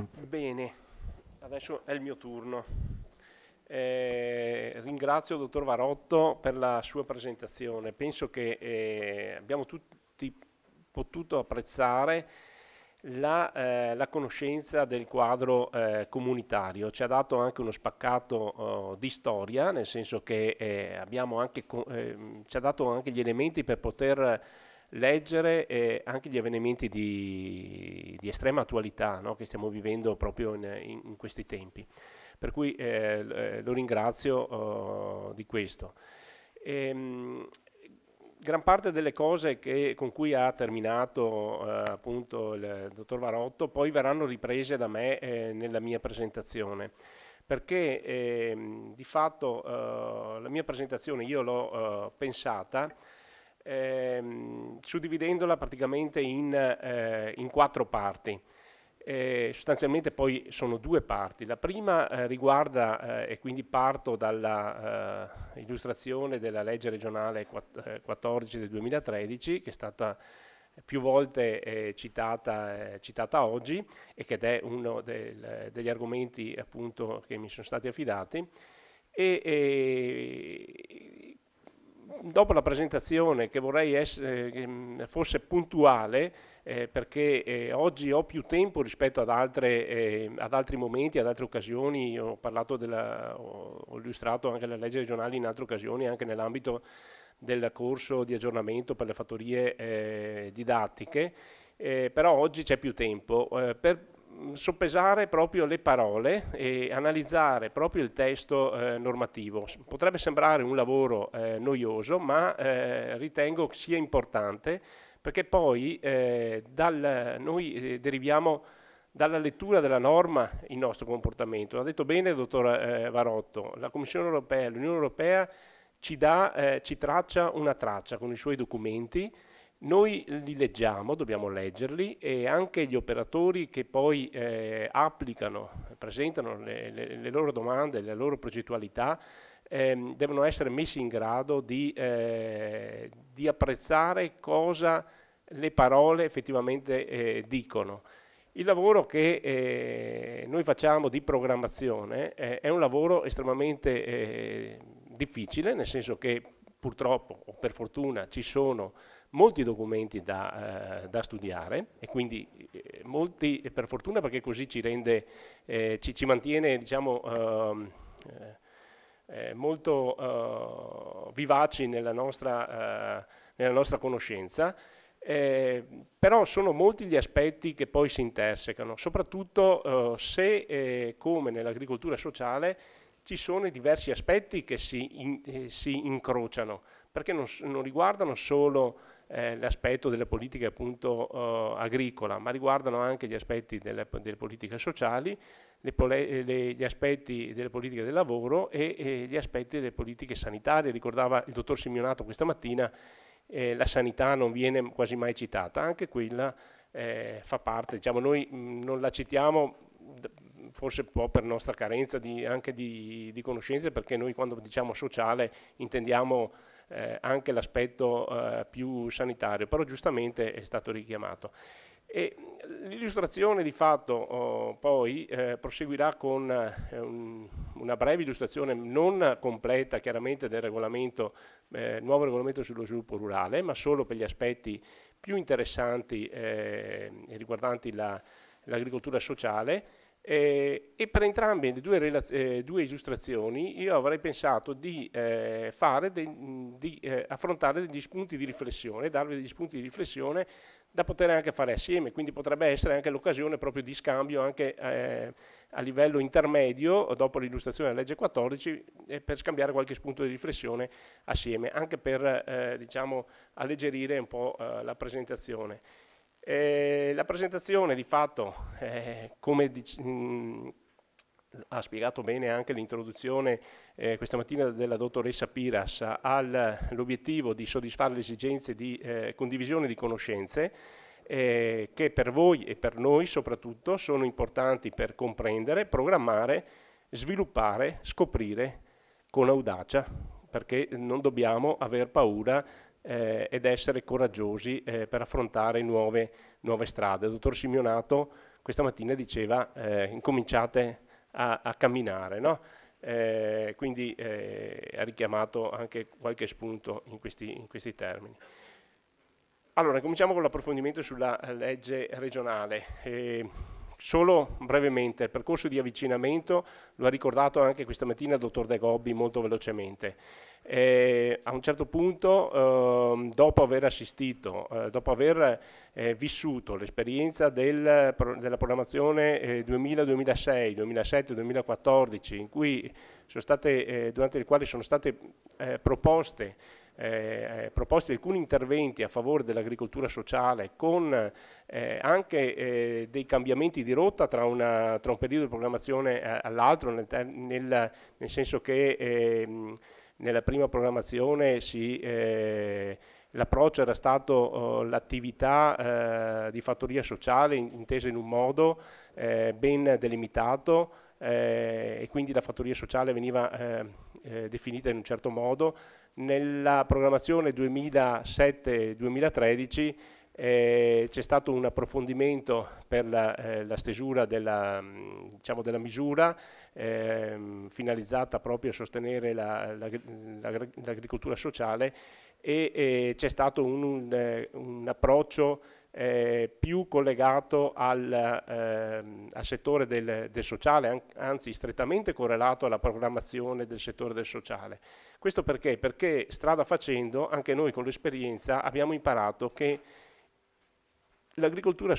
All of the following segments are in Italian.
Bene, adesso è il mio turno. Ringrazio il dottor Varotto per la sua presentazione. Penso che abbiamo tutti potuto apprezzare la conoscenza del quadro comunitario. Ci ha dato anche uno spaccato di storia, nel senso che ci ha dato anche gli elementi per poter leggere anche gli avvenimenti di estrema attualità, no, che stiamo vivendo proprio in questi tempi. Per cui lo ringrazio di questo. Ehm, Gran parte delle cose con cui ha terminato appunto il dottor Varotto poi verranno riprese da me nella mia presentazione, perché di fatto la mia presentazione io l'ho pensata suddividendola praticamente in quattro parti. Sostanzialmente poi sono due parti. La prima riguarda, e quindi parto dalla illustrazione della legge regionale 14 del 2013, che è stata più volte citata oggi e che è uno degli argomenti appunto che mi sono stati affidati. E dopo la presentazione, che vorrei che fosse puntuale, perché oggi ho più tempo rispetto ad altri momenti, ad altre occasioni. Ho illustrato anche la legge regionale in altre occasioni, anche nell'ambito del corso di aggiornamento per le fattorie didattiche, però oggi c'è più tempo per soppesare proprio le parole e analizzare proprio il testo normativo. Potrebbe sembrare un lavoro noioso, ma ritengo che sia importante, perché poi noi deriviamo dalla lettura della norma il nostro comportamento. L'ha detto bene il dottor Varotto: la Commissione europea, l'Unione europea ci traccia una traccia con i suoi documenti. Noi li leggiamo, dobbiamo leggerli, e anche gli operatori che poi applicano, presentano le loro domande, le loro progettualità, devono essere messi in grado di apprezzare cosa le parole effettivamente dicono. Il lavoro che noi facciamo di programmazione è un lavoro estremamente difficile, nel senso che purtroppo o per fortuna ci sono molti documenti da studiare, e quindi molti per fortuna, perché così ci mantiene, diciamo, molto vivaci nella nostra conoscenza. Però sono molti gli aspetti che poi si intersecano, soprattutto se, come nell'agricoltura sociale, ci sono diversi aspetti che si incrociano, perché non riguardano solo l'aspetto delle politiche appunto agricola, ma riguardano anche gli aspetti delle politiche sociali, gli aspetti delle politiche del lavoro e gli aspetti delle politiche sanitarie. Ricordava il dottor Simeonato questa mattina, la sanità non viene quasi mai citata, anche quella fa parte, diciamo, noi non la citiamo forse un po' per nostra carenza anche di conoscenze, perché noi quando diciamo sociale intendiamo anche l'aspetto più sanitario, però giustamente è stato richiamato. E l'illustrazione di fatto poi proseguirà con una breve illustrazione non completa chiaramente del nuovo regolamento sullo sviluppo rurale, ma solo per gli aspetti più interessanti riguardanti l'agricoltura sociale. E per entrambe le due illustrazioni io avrei pensato di affrontare degli spunti di riflessione, darvi degli spunti di riflessione da poter anche fare assieme, quindi potrebbe essere anche l'occasione proprio di scambio anche a livello intermedio, dopo l'illustrazione della legge 14, per scambiare qualche spunto di riflessione assieme, anche per diciamo, alleggerire un po' la presentazione. La presentazione di fatto, come ha spiegato bene anche l'introduzione questa mattina della dottoressa Piras, ha l'obiettivo di soddisfare le esigenze di condivisione di conoscenze che per voi e per noi soprattutto sono importanti per comprendere, programmare, sviluppare, scoprire con audacia, perché non dobbiamo aver paura ed essere coraggiosi per affrontare nuove strade. Il dottor Simeonato questa mattina diceva incominciate a camminare, no? Quindi ha richiamato anche qualche spunto in questi termini. Allora, cominciamo con l'approfondimento sulla legge regionale. Solo brevemente, il percorso di avvicinamento lo ha ricordato anche questa mattina il dottor De Gobbi molto velocemente. A un certo punto, dopo aver assistito, dopo aver vissuto l'esperienza della programmazione 2000-2006, 2007-2014, in cui sono state, durante le quali sono state proposti alcuni interventi a favore dell'agricoltura sociale con anche dei cambiamenti di rotta tra un periodo di programmazione all'altro, nel senso che nella prima programmazione l'approccio era stato l'attività di fattoria sociale intesa in un modo ben delimitato, e quindi la fattoria sociale veniva definita in un certo modo. Nella programmazione 2007-2013 c'è stato un approfondimento per la stesura della misura finalizzata proprio a sostenere l'agricoltura sociale, e c'è stato un approccio più collegato al settore del sociale, anzi strettamente correlato alla programmazione del settore del sociale. Questo perché? Perché strada facendo, anche noi con l'esperienza abbiamo imparato che con l'agricoltura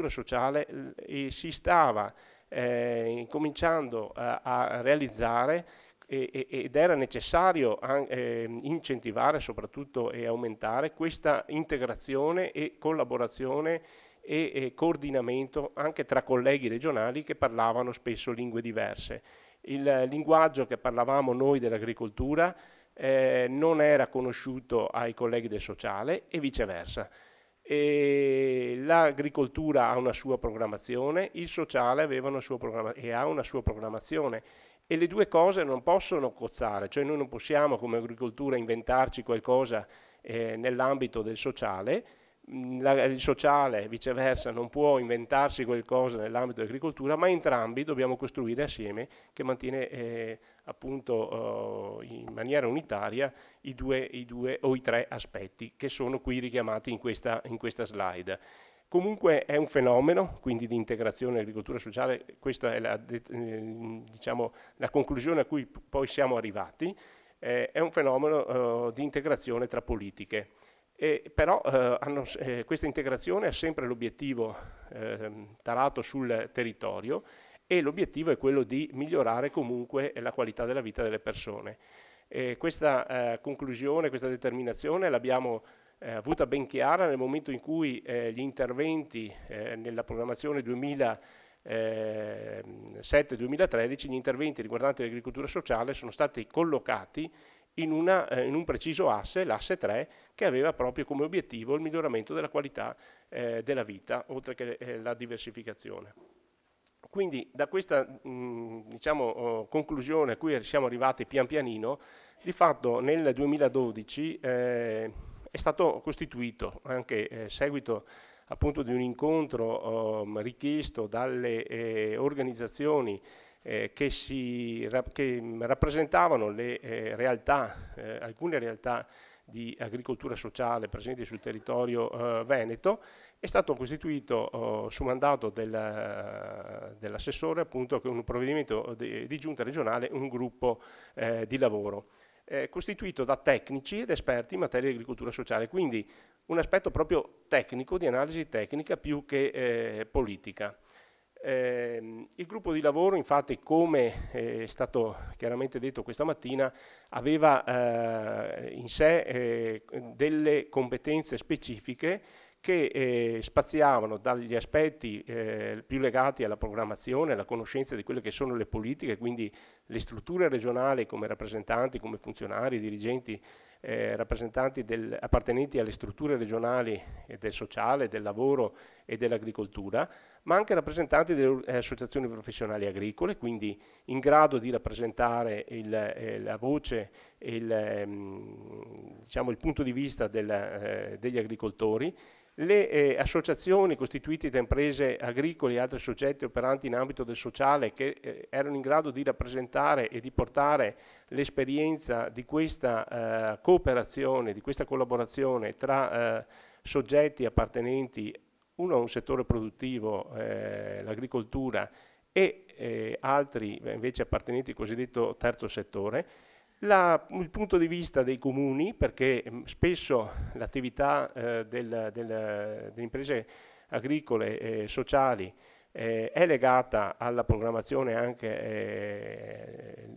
sociale si stava incominciando a realizzare, ed era necessario incentivare soprattutto e aumentare questa integrazione e collaborazione e coordinamento anche tra colleghi regionali che parlavano spesso lingue diverse. Il linguaggio che parlavamo noi dell'agricoltura non era conosciuto ai colleghi del sociale e viceversa. L'agricoltura ha una sua programmazione, il sociale aveva una sua e ha una sua programmazione, e le due cose non possono cozzare, cioè noi non possiamo come agricoltura inventarci qualcosa nell'ambito del sociale, il sociale viceversa non può inventarsi qualcosa nell'ambito dell'agricoltura, ma entrambi dobbiamo costruire assieme, che mantiene appunto in maniera unitaria i due o i tre aspetti che sono qui richiamati in questa slide. Comunque è un fenomeno, quindi di integrazione dell'agricoltura sociale, questa è la conclusione a cui poi siamo arrivati, è un fenomeno di integrazione tra politiche. Però questa integrazione ha sempre l'obiettivo tarato sul territorio, e l'obiettivo è quello di migliorare comunque la qualità della vita delle persone. Questa conclusione, questa determinazione l'abbiamo avuta ben chiara nel momento in cui gli interventi nella programmazione 2007-2013, gli interventi riguardanti l'agricoltura sociale sono stati collocati in un preciso asse, l'asse 3, che aveva proprio come obiettivo il miglioramento della qualità della vita, oltre che la diversificazione. Quindi da questa conclusione a cui siamo arrivati pian pianino, di fatto nel 2012 è stato costituito, anche a seguito appunto di un incontro richiesto dalle organizzazioni che rappresentavano le alcune realtà di agricoltura sociale presenti sul territorio veneto, è stato costituito su mandato dell'assessore, appunto, con un provvedimento di giunta regionale, un gruppo di lavoro costituito da tecnici ed esperti in materia di agricoltura sociale, quindi un aspetto proprio tecnico, di analisi tecnica più che politica. Il gruppo di lavoro, infatti, come è stato chiaramente detto questa mattina, aveva in sé delle competenze specifiche che spaziavano dagli aspetti più legati alla programmazione, alla conoscenza di quelle che sono le politiche, quindi le strutture regionali come rappresentanti, come funzionari, dirigenti, rappresentanti appartenenti alle strutture regionali del sociale, del lavoro e dell'agricoltura, ma anche rappresentanti delle associazioni professionali agricole, quindi in grado di rappresentare la voce e il punto di vista degli agricoltori, Le associazioni costituite da imprese agricole e altri soggetti operanti in ambito del sociale che erano in grado di rappresentare e di portare l'esperienza di questa cooperazione, di questa collaborazione tra soggetti appartenenti uno a un settore produttivo, l'agricoltura, e altri invece appartenenti al cosiddetto terzo settore. Il punto di vista dei comuni, perché spesso l'attività delle imprese agricole e sociali è legata alla programmazione anche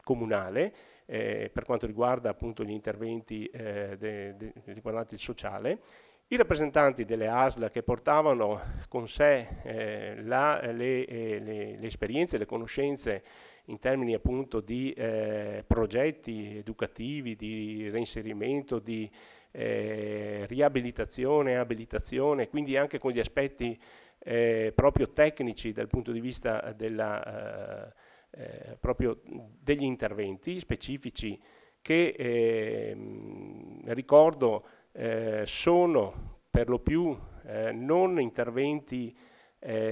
comunale, per quanto riguarda appunto gli interventi riguardanti il sociale. I rappresentanti delle ASL che portavano con sé le esperienze, le conoscenze in termini appunto di progetti educativi, di reinserimento, di riabilitazione, abilitazione, quindi anche con gli aspetti proprio tecnici dal punto di vista proprio degli interventi specifici che ricordo sono per lo più non interventi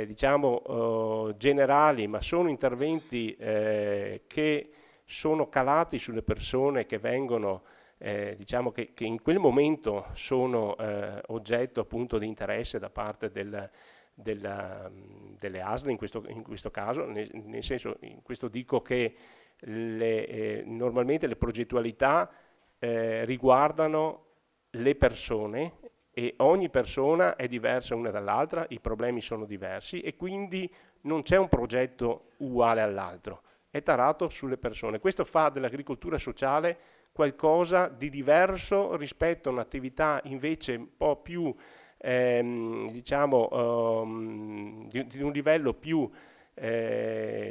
diciamo generali, ma sono interventi che sono calati sulle persone che vengono, diciamo che in quel momento sono oggetto appunto di interesse da parte delle ASL in questo caso, nel senso, in questo dico che normalmente le progettualità riguardano le persone e ogni persona è diversa una dall'altra, i problemi sono diversi e quindi non c'è un progetto uguale all'altro, è tarato sulle persone. Questo fa dell'agricoltura sociale qualcosa di diverso rispetto a un'attività invece un po' più, diciamo, di un livello più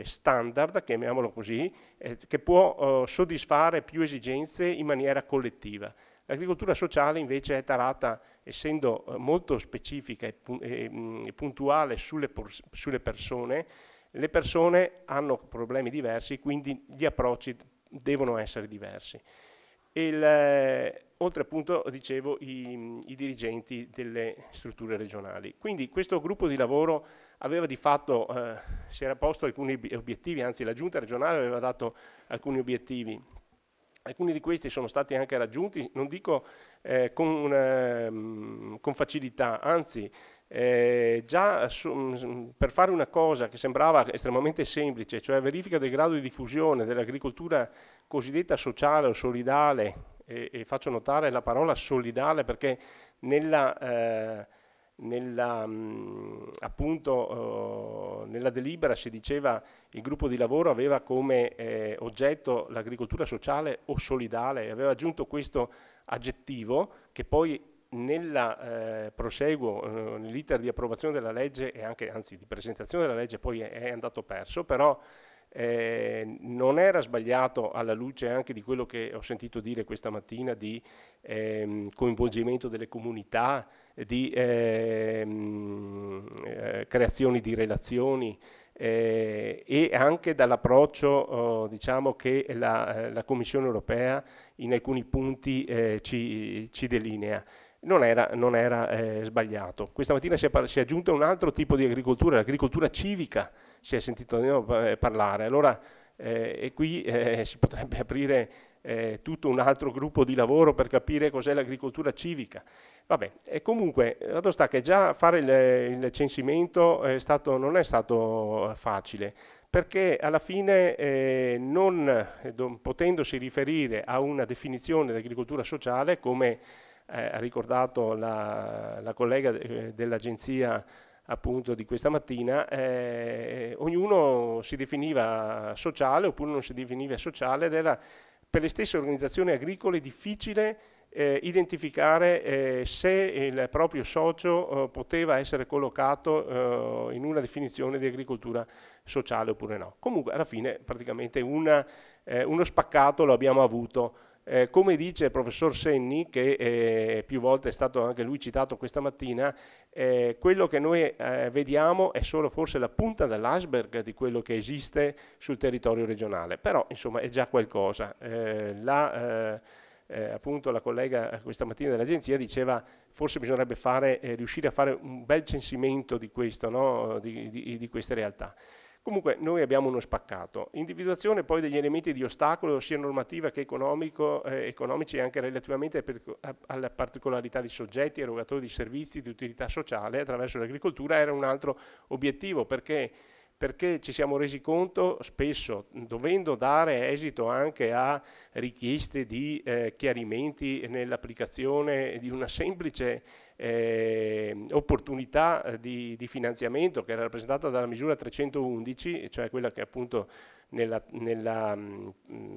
standard, chiamiamolo così, che può soddisfare più esigenze in maniera collettiva. L'agricoltura sociale invece è tarata, essendo molto specifica e puntuale sulle persone, le persone hanno problemi diversi, quindi gli approcci devono essere diversi. Oltre appunto, dicevo, i dirigenti delle strutture regionali. Quindi questo gruppo di lavoro aveva di fatto, si era posto alcuni obiettivi, anzi la giunta regionale aveva dato alcuni obiettivi. Alcuni di questi sono stati anche raggiunti, non dico con facilità, anzi già per fare una cosa che sembrava estremamente semplice, cioè verifica del grado di diffusione dell'agricoltura cosiddetta sociale o solidale, e faccio notare la parola solidale perché appunto, nella delibera si diceva il gruppo di lavoro aveva come oggetto l'agricoltura sociale o solidale e aveva aggiunto questo aggettivo che poi nel proseguo, nell'iter di approvazione della legge e anche, anzi, di presentazione della legge poi è andato perso, però non era sbagliato alla luce anche di quello che ho sentito dire questa mattina di coinvolgimento delle comunità, di creazioni di relazioni e anche dall'approccio diciamo che la Commissione europea in alcuni punti ci delinea. Non era sbagliato. Questa mattina si è aggiunto un altro tipo di agricoltura, l'agricoltura civica, si è sentito parlare. Allora, e qui si potrebbe aprire tutto un altro gruppo di lavoro per capire cos'è l'agricoltura civica. Vabbè, e comunque, dato sta che già fare il censimento non è stato facile, perché alla fine non potendosi riferire a una definizione di agricoltura sociale, come ha ricordato la collega dell'agenzia appunto di questa mattina, ognuno si definiva sociale oppure non si definiva sociale ed era per le stesse organizzazioni agricole difficile identificare se il proprio socio poteva essere collocato in una definizione di agricoltura sociale oppure no. Comunque alla fine praticamente uno spaccato lo abbiamo avuto. Come dice il professor Senni, che più volte è stato anche lui citato questa mattina, quello che noi vediamo è solo forse la punta dell'iceberg di quello che esiste sul territorio regionale, però insomma è già qualcosa. appunto la collega questa mattina dell'agenzia diceva forse bisognerebbe riuscire a fare un bel censimento di questo, no? di queste realtà. Comunque noi abbiamo uno spaccato, individuazione poi degli elementi di ostacolo sia normativa che economici anche relativamente alla particolarità di soggetti, erogatori di servizi di utilità sociale attraverso l'agricoltura era un altro obiettivo, perché ci siamo resi conto spesso, dovendo dare esito anche a richieste di chiarimenti nell'applicazione di una semplice opportunità di finanziamento che era rappresentata dalla misura 311, cioè quella che appunto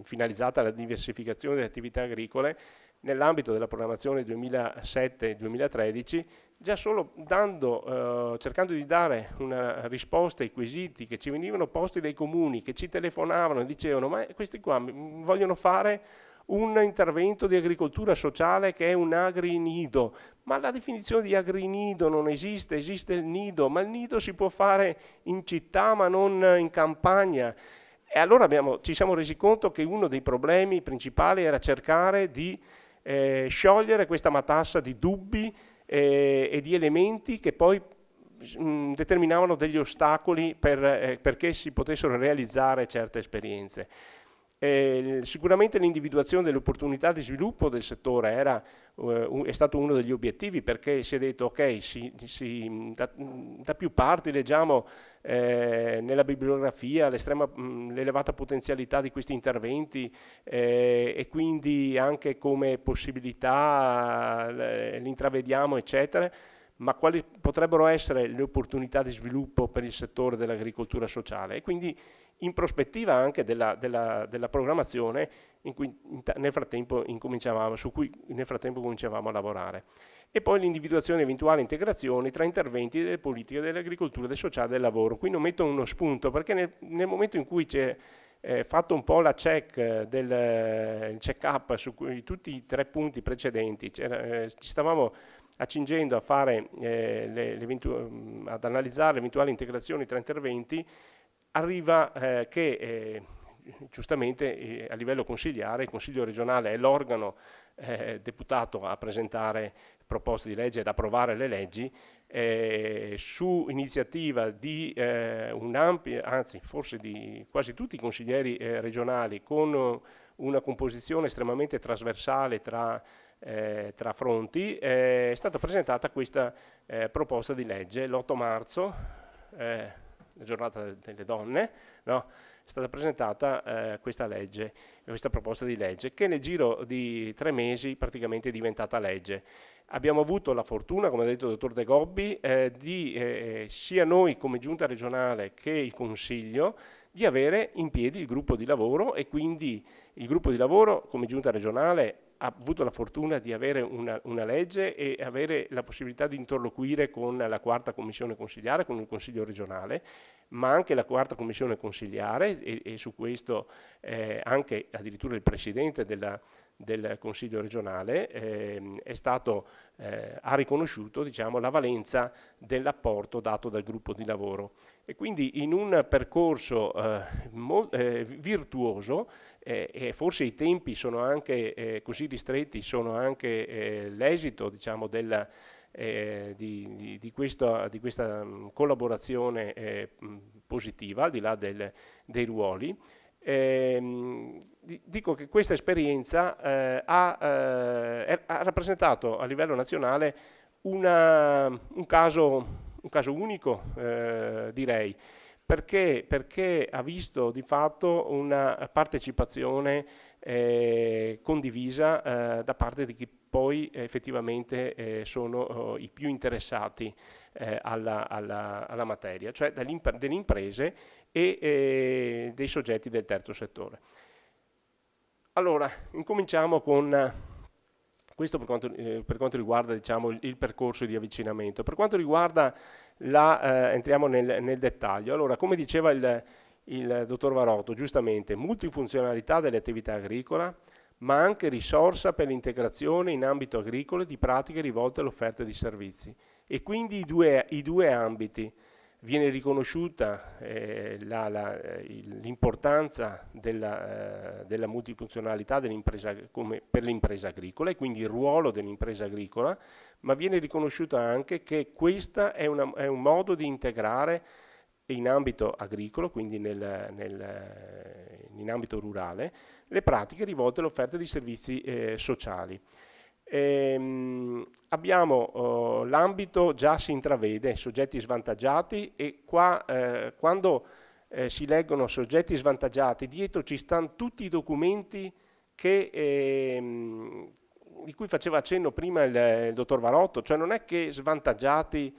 finalizzata alla diversificazione delle attività agricole, nell'ambito della programmazione 2007-2013, già solo cercando di dare una risposta ai quesiti che ci venivano posti dai comuni, che ci telefonavano e dicevano ma questi qua vogliono fare un intervento di agricoltura sociale che è un agrinido, ma la definizione di agrinido non esiste, esiste il nido, ma il nido si può fare in città ma non in campagna. E allora ci siamo resi conto che uno dei problemi principali era cercare di sciogliere questa matassa di dubbi e di elementi che poi determinavano degli ostacoli perché si potessero realizzare certe esperienze. Sicuramente l'individuazione delle opportunità di sviluppo del settore è stato uno degli obiettivi, perché si è detto ok, da più parti leggiamo nella bibliografia l'elevata potenzialità di questi interventi e quindi anche come possibilità l'intravediamo eccetera, ma quali potrebbero essere le opportunità di sviluppo per il settore dell'agricoltura sociale, e quindi in prospettiva anche della programmazione su cui nel frattempo cominciavamo a lavorare. E poi l'individuazione di eventuali integrazioni tra interventi delle politiche dell'agricoltura, del sociale e del lavoro. Qui non metto uno spunto perché nel momento in cui c'è fatto un po' la check-up su tutti i 3 punti precedenti, ci stavamo accingendo a fare ad analizzare le eventuali integrazioni tra interventi, arriva che giustamente a livello consiliare il Consiglio regionale è l'organo deputato a presentare proposte di legge ed approvare le leggi, su iniziativa di un'ampia, anzi forse di quasi tutti i consiglieri regionali, con una composizione estremamente trasversale tra fronti, è stata presentata questa proposta di legge l'8 marzo, la giornata delle donne, no? È stata presentata questa proposta di legge che nel giro di 3 mesi praticamente è diventata legge. Abbiamo avuto la fortuna, come ha detto il dottor De Gobbi, sia noi come giunta regionale che il Consiglio, di avere in piedi il gruppo di lavoro, e quindi il gruppo di lavoro come giunta regionale ha avuto la fortuna di avere una legge e avere la possibilità di interloquire con la 4ª commissione consiliare, con il Consiglio regionale, ma anche la 4ª commissione consiliare, e su questo anche addirittura il presidente del Consiglio regionale ha riconosciuto, diciamo, la valenza dell'apporto dato dal gruppo di lavoro. E quindi in un percorso virtuoso, e forse i tempi sono anche così ristretti, sono anche l'esito, diciamo, di questa collaborazione positiva, al di là dei ruoli. Dico che questa esperienza ha rappresentato a livello nazionale un caso unico, direi, perché ha visto di fatto una partecipazione condivisa da parte di chi poi effettivamente sono i più interessati alla materia, cioè delle imprese e dei soggetti del terzo settore. Allora, incominciamo con questo per quanto riguarda, diciamo, il percorso di avvicinamento. Per quanto riguarda entriamo nel dettaglio. Allora, come diceva il dottor Varotto, giustamente, multifunzionalità delle attività agricole, ma anche risorsa per l'integrazione in ambito agricolo di pratiche rivolte all'offerta di servizi. E quindi i due ambiti, viene riconosciuta l'importanza della multifunzionalità dell'impresa per l'impresa agricola e quindi il ruolo dell'impresa agricola, ma viene riconosciuta anche che questo è un modo di integrare in ambito agricolo, quindi in ambito rurale, le pratiche rivolte all'offerta di servizi sociali. Abbiamo l'ambito, già si intravede, soggetti svantaggiati, e qua quando si leggono soggetti svantaggiati, dietro ci stanno tutti i documenti di cui faceva accenno prima il dottor Varotto, cioè non è che svantaggiati,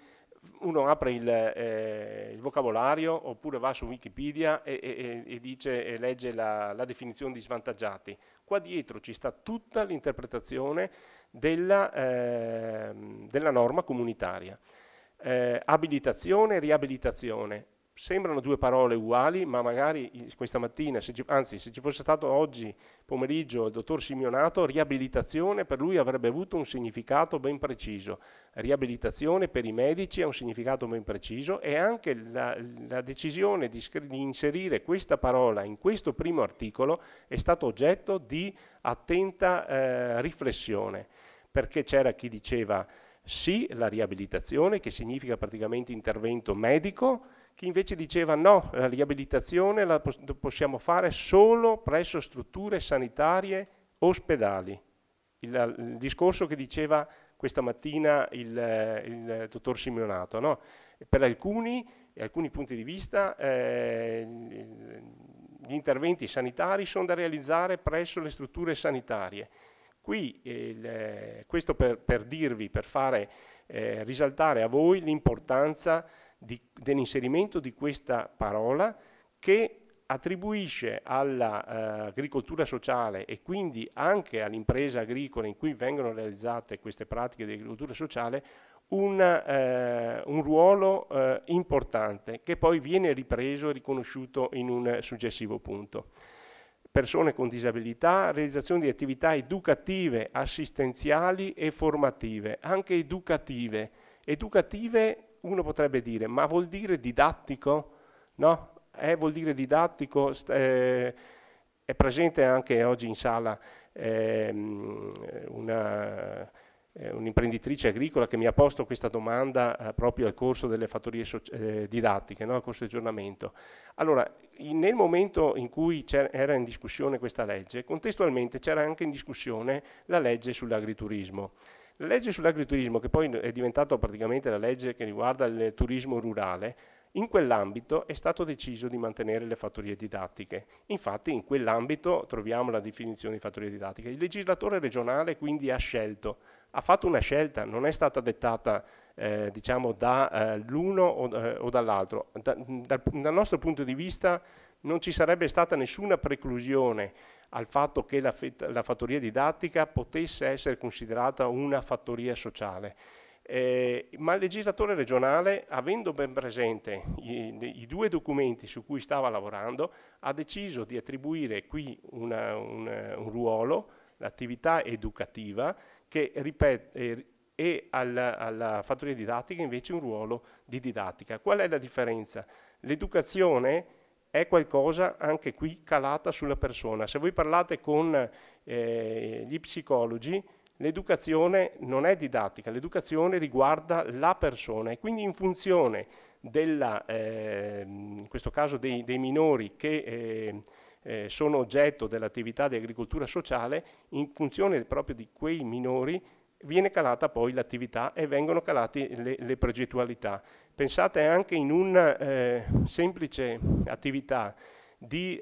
uno apre il vocabolario oppure va su Wikipedia e legge la definizione di svantaggiati. Qua dietro ci sta tutta l'interpretazione della norma comunitaria. Abilitazione e riabilitazione. Sembrano due parole uguali, ma magari questa mattina, anzi se ci fosse stato oggi pomeriggio il dottor Simeonato, riabilitazione per lui avrebbe avuto un significato ben preciso. Riabilitazione per i medici ha un significato ben preciso, e anche la decisione di inserire questa parola in questo primo articolo è stato oggetto di attenta riflessione, perché c'era chi diceva sì, la riabilitazione, che significa praticamente intervento medico, chi invece diceva no, la riabilitazione la possiamo fare solo presso strutture sanitarie ospedali. Il discorso che diceva questa mattina il dottor Simeonato, no? Per alcuni punti di vista gli interventi sanitari sono da realizzare presso le strutture sanitarie. Qui questo per dirvi, per fare risaltare a voi l'importanza dell'inserimento di questa parola, che attribuisce all'agricoltura sociale e quindi anche all'impresa agricola in cui vengono realizzate queste pratiche di agricoltura sociale un ruolo importante, che poi viene ripreso e riconosciuto in un successivo punto. Persone con disabilità, realizzazione di attività educative, assistenziali e formative, anche educative. Educative uno potrebbe dire, ma vuol dire didattico? No? Vuol dire didattico? È presente anche oggi in sala un'imprenditrice agricola che mi ha posto questa domanda proprio al corso delle fattorie didattiche, no? Al corso di aggiornamento. Allora, nel momento in cui era in discussione questa legge, contestualmente c'era anche in discussione la legge sull'agriturismo. La legge sull'agriturismo, che poi è diventata praticamente la legge che riguarda il turismo rurale, in quell'ambito è stato deciso di mantenere le fattorie didattiche. Infatti in quell'ambito troviamo la definizione di fattorie didattiche. Il legislatore regionale quindi ha fatto una scelta, non è stata dettata diciamo dall'uno o dall'altro. Dal nostro punto di vista non ci sarebbe stata nessuna preclusione al fatto che la fattoria didattica potesse essere considerata una fattoria sociale. Ma il legislatore regionale, avendo ben presente i due documenti su cui stava lavorando, ha deciso di attribuire qui un ruolo, l'attività educativa, che ripete, e alla fattoria didattica invece un ruolo di didattica. Qual è la differenza? L'educazione è qualcosa anche qui calata sulla persona. Se voi parlate con gli psicologi, l'educazione non è didattica, l'educazione riguarda la persona, e quindi in funzione in questo caso dei minori che sono oggetto dell'attività di agricoltura sociale, in funzione proprio di quei minori viene calata poi l'attività e vengono calate le progettualità. Pensate anche in una semplice attività di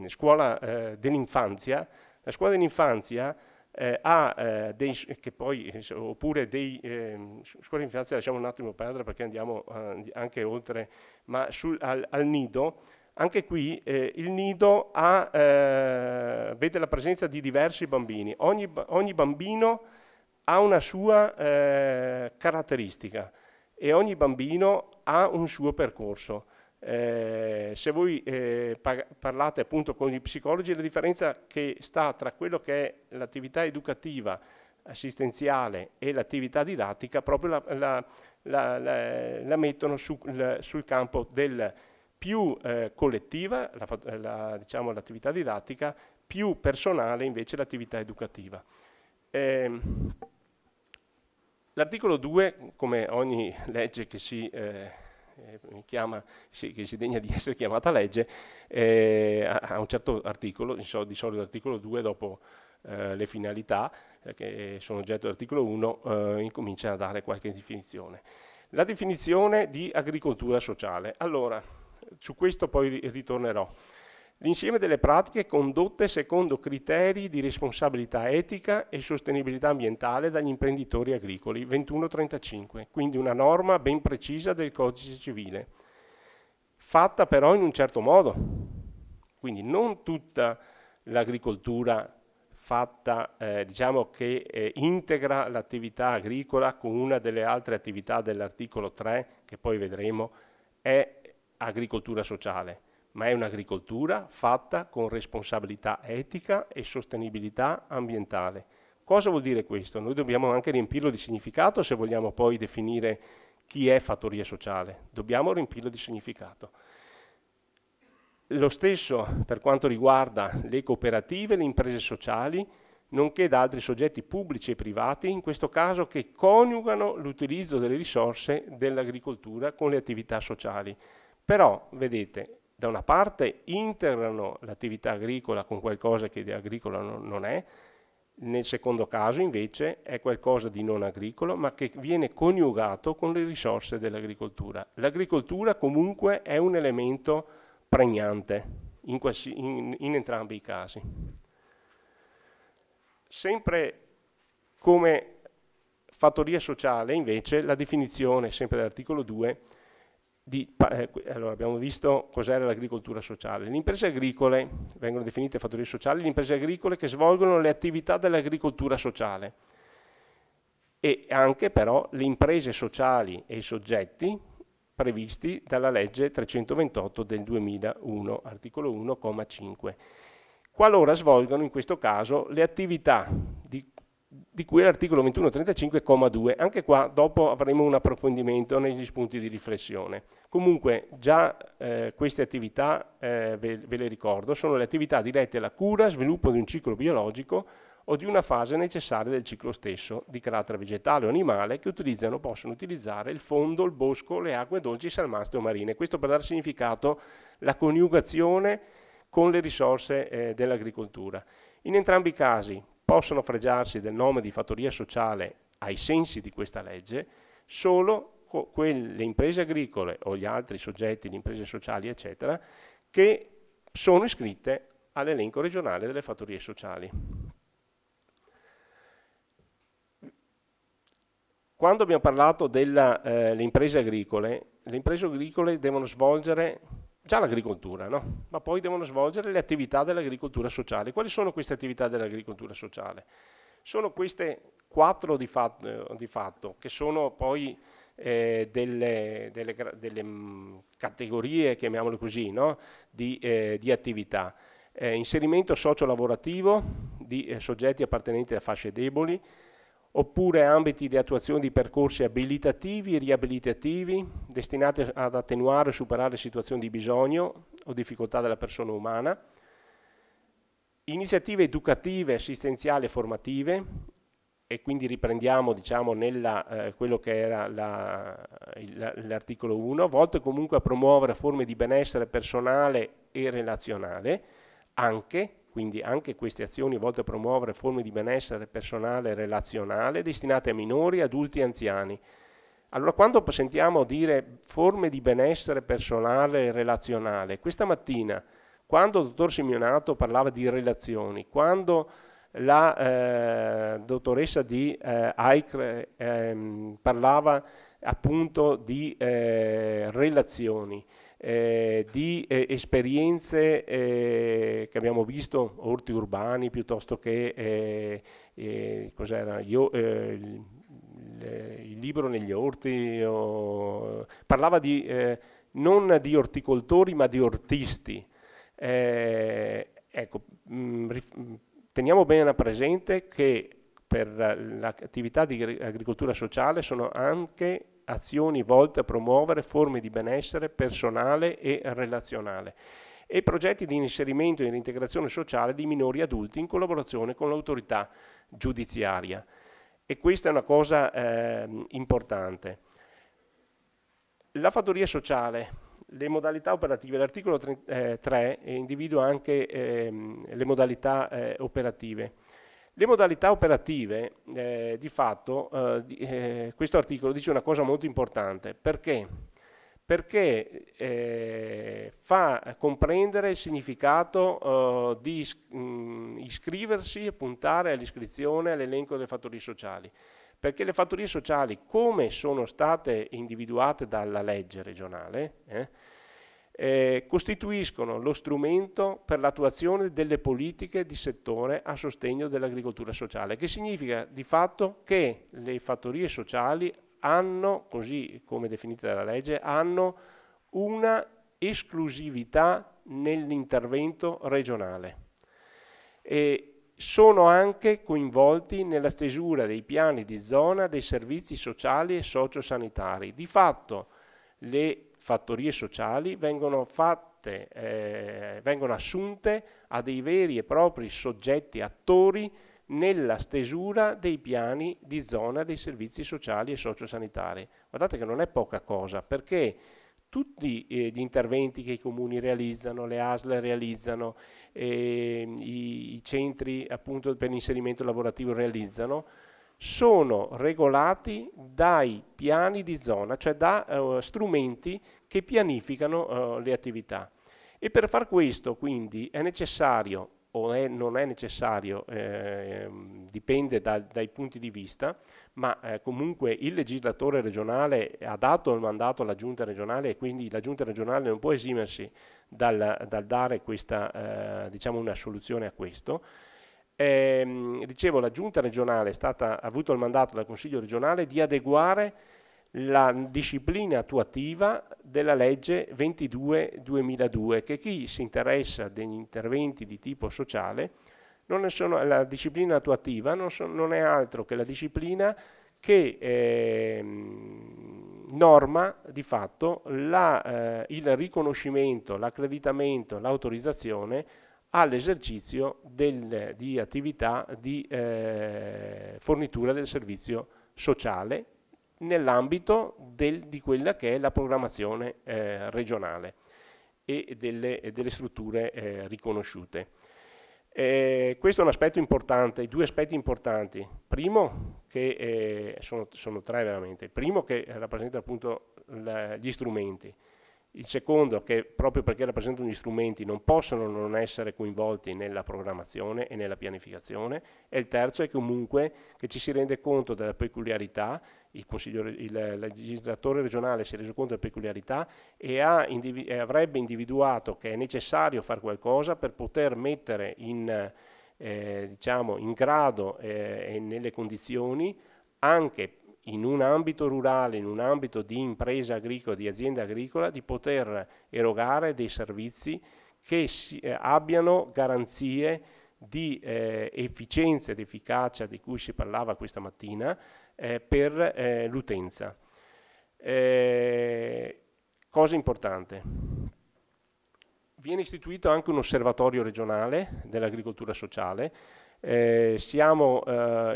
scuola dell'infanzia. La scuola dell'infanzia scuola dell'infanzia lasciamo un attimo perdere perché andiamo anche oltre, ma al nido, anche qui il nido vede la presenza di diversi bambini. Ogni bambino ha una sua caratteristica e ogni bambino ha un suo percorso. Se voi parlate appunto con gli psicologi, la differenza che sta tra quello che è l'attività educativa assistenziale e l'attività didattica proprio la mettono sul campo del più collettiva, diciamo, l'attività didattica, più personale invece l'attività educativa. L'articolo 2, come ogni legge che si degna di essere chiamata legge, ha un certo articolo, di solito l'articolo 2 dopo le finalità che sono oggetto dell'articolo 1 incomincia a dare qualche definizione. La definizione di agricoltura sociale. Allora, su questo poi ritornerò. L'insieme delle pratiche condotte secondo criteri di responsabilità etica e sostenibilità ambientale dagli imprenditori agricoli, 2135, quindi una norma ben precisa del codice civile, fatta però in un certo modo, quindi non tutta l'agricoltura fatta, diciamo che integra l'attività agricola con una delle altre attività dell'articolo 3, che poi vedremo, è agricoltura sociale, ma è un'agricoltura fatta con responsabilità etica e sostenibilità ambientale. Cosa vuol dire questo? Noi dobbiamo anche riempirlo di significato se vogliamo poi definire chi è fattoria sociale. Dobbiamo riempirlo di significato. Lo stesso per quanto riguarda le cooperative, le imprese sociali, nonché da altri soggetti pubblici e privati, in questo caso che coniugano l'utilizzo delle risorse dell'agricoltura con le attività sociali. Però, vedete, da una parte integrano l'attività agricola con qualcosa che di agricola non è, nel secondo caso invece è qualcosa di non agricolo, ma che viene coniugato con le risorse dell'agricoltura. L'agricoltura comunque è un elemento pregnante in entrambi i casi. Sempre come fattoria sociale, invece, la definizione, sempre dell'articolo 2, allora abbiamo visto cos'era l'agricoltura sociale. Le imprese agricole vengono definite fattorie sociali, le imprese agricole che svolgono le attività dell'agricoltura sociale e anche però le imprese sociali e i soggetti previsti dalla legge 328 del 2001, articolo 1,5, qualora svolgono in questo caso le attività di cui è l'articolo 2135,2. Anche qua dopo avremo un approfondimento negli spunti di riflessione. Comunque già queste attività, ve le ricordo, sono le attività dirette alla cura, sviluppo di un ciclo biologico o di una fase necessaria del ciclo stesso, di carattere vegetale o animale, che possono utilizzare il fondo, il bosco, le acque dolci, salmastre o marine. Questo per dare significato alla coniugazione con le risorse dell'agricoltura. In entrambi i casi possono fregiarsi del nome di fattoria sociale ai sensi di questa legge solo quelle imprese agricole o gli altri soggetti di imprese sociali, eccetera, che sono iscritte all'elenco regionale delle fattorie sociali. Quando abbiamo parlato delle imprese agricole devono svolgere già l'agricoltura, no? Ma poi devono svolgere le attività dell'agricoltura sociale. Quali sono queste attività dell'agricoltura sociale? Sono queste 4 di fatto, che sono poi delle categorie, chiamiamole così, no? di attività. Inserimento socio-lavorativo di soggetti appartenenti a fasce deboli, oppure ambiti di attuazione di percorsi abilitativi e riabilitativi destinati ad attenuare o superare situazioni di bisogno o difficoltà della persona umana, iniziative educative, assistenziali e formative, e quindi riprendiamo, diciamo, quello che era l'articolo 1, volte comunque a promuovere forme di benessere personale e relazionale, quindi anche queste azioni volte a promuovere forme di benessere personale e relazionale destinate a minori, adulti e anziani. Allora, quando sentiamo dire forme di benessere personale e relazionale, questa mattina, quando il dottor Simeonato parlava di relazioni, quando la dottoressa di Eichre parlava appunto di relazioni, di esperienze che abbiamo visto, orti urbani piuttosto che cos'era, il libro negli orti, parlava non di orticoltori ma di ortisti. Ecco, teniamo bene presente che per l'attività di agricoltura sociale sono anche azioni volte a promuovere forme di benessere personale e relazionale e progetti di inserimento e reintegrazione sociale di minori adulti in collaborazione con l'autorità giudiziaria. E questa è una cosa importante. La fattoria sociale, le modalità operative, l'articolo 3 individua anche le modalità operative. Le modalità operative, di fatto, questo articolo dice una cosa molto importante. Perché? Perché fa comprendere il significato di iscriversi e puntare all'iscrizione all'elenco delle fattorie sociali. Perché le fattorie sociali, come sono state individuate dalla legge regionale, costituiscono lo strumento per l'attuazione delle politiche di settore a sostegno dell'agricoltura sociale, che significa di fatto che le fattorie sociali hanno, così come definite dalla legge, hanno una esclusività nell'intervento regionale e sono anche coinvolti nella stesura dei piani di zona dei servizi sociali e sociosanitari. Di fatto le fattorie sociali vengono assunte a dei veri e propri soggetti attori nella stesura dei piani di zona dei servizi sociali e sociosanitari. Guardate che non è poca cosa, perché tutti gli interventi che i comuni realizzano, le ASL realizzano, i centri appunto per l'inserimento lavorativo realizzano, sono regolati dai piani di zona, cioè da strumenti che pianificano le attività. E per far questo quindi è necessario o non è necessario, dipende dai punti di vista, ma comunque il legislatore regionale ha dato il mandato alla giunta regionale e quindi la giunta regionale non può esimersi dal dare questa, diciamo, una soluzione a questo. Dicevo, la giunta regionale ha avuto il mandato dal Consiglio regionale di adeguare la disciplina attuativa della legge 22/2002, che chi si interessa degli interventi di tipo sociale, la disciplina attuativa non è altro che la disciplina che norma di fatto il riconoscimento, l'accreditamento, l'autorizzazione all'esercizio di attività di fornitura del servizio sociale nell'ambito di quella che è la programmazione regionale e delle strutture riconosciute. Questo è un aspetto importante, due aspetti importanti. Primo, che sono tre veramente. Il primo, che rappresenta appunto gli strumenti. Il secondo, che proprio perché rappresentano gli strumenti non possono non essere coinvolti nella programmazione e nella pianificazione, e il terzo è comunque che ci si rende conto della peculiarità, il legislatore regionale si è reso conto della peculiarità e avrebbe individuato che è necessario fare qualcosa per poter mettere diciamo, in grado e nelle condizioni anche in un ambito rurale, in un ambito di impresa agricola, di azienda agricola, di poter erogare dei servizi che abbiano garanzie di efficienza ed efficacia di cui si parlava questa mattina per l'utenza. Cosa importante, viene istituito anche un osservatorio regionale dell'agricoltura sociale. Siamo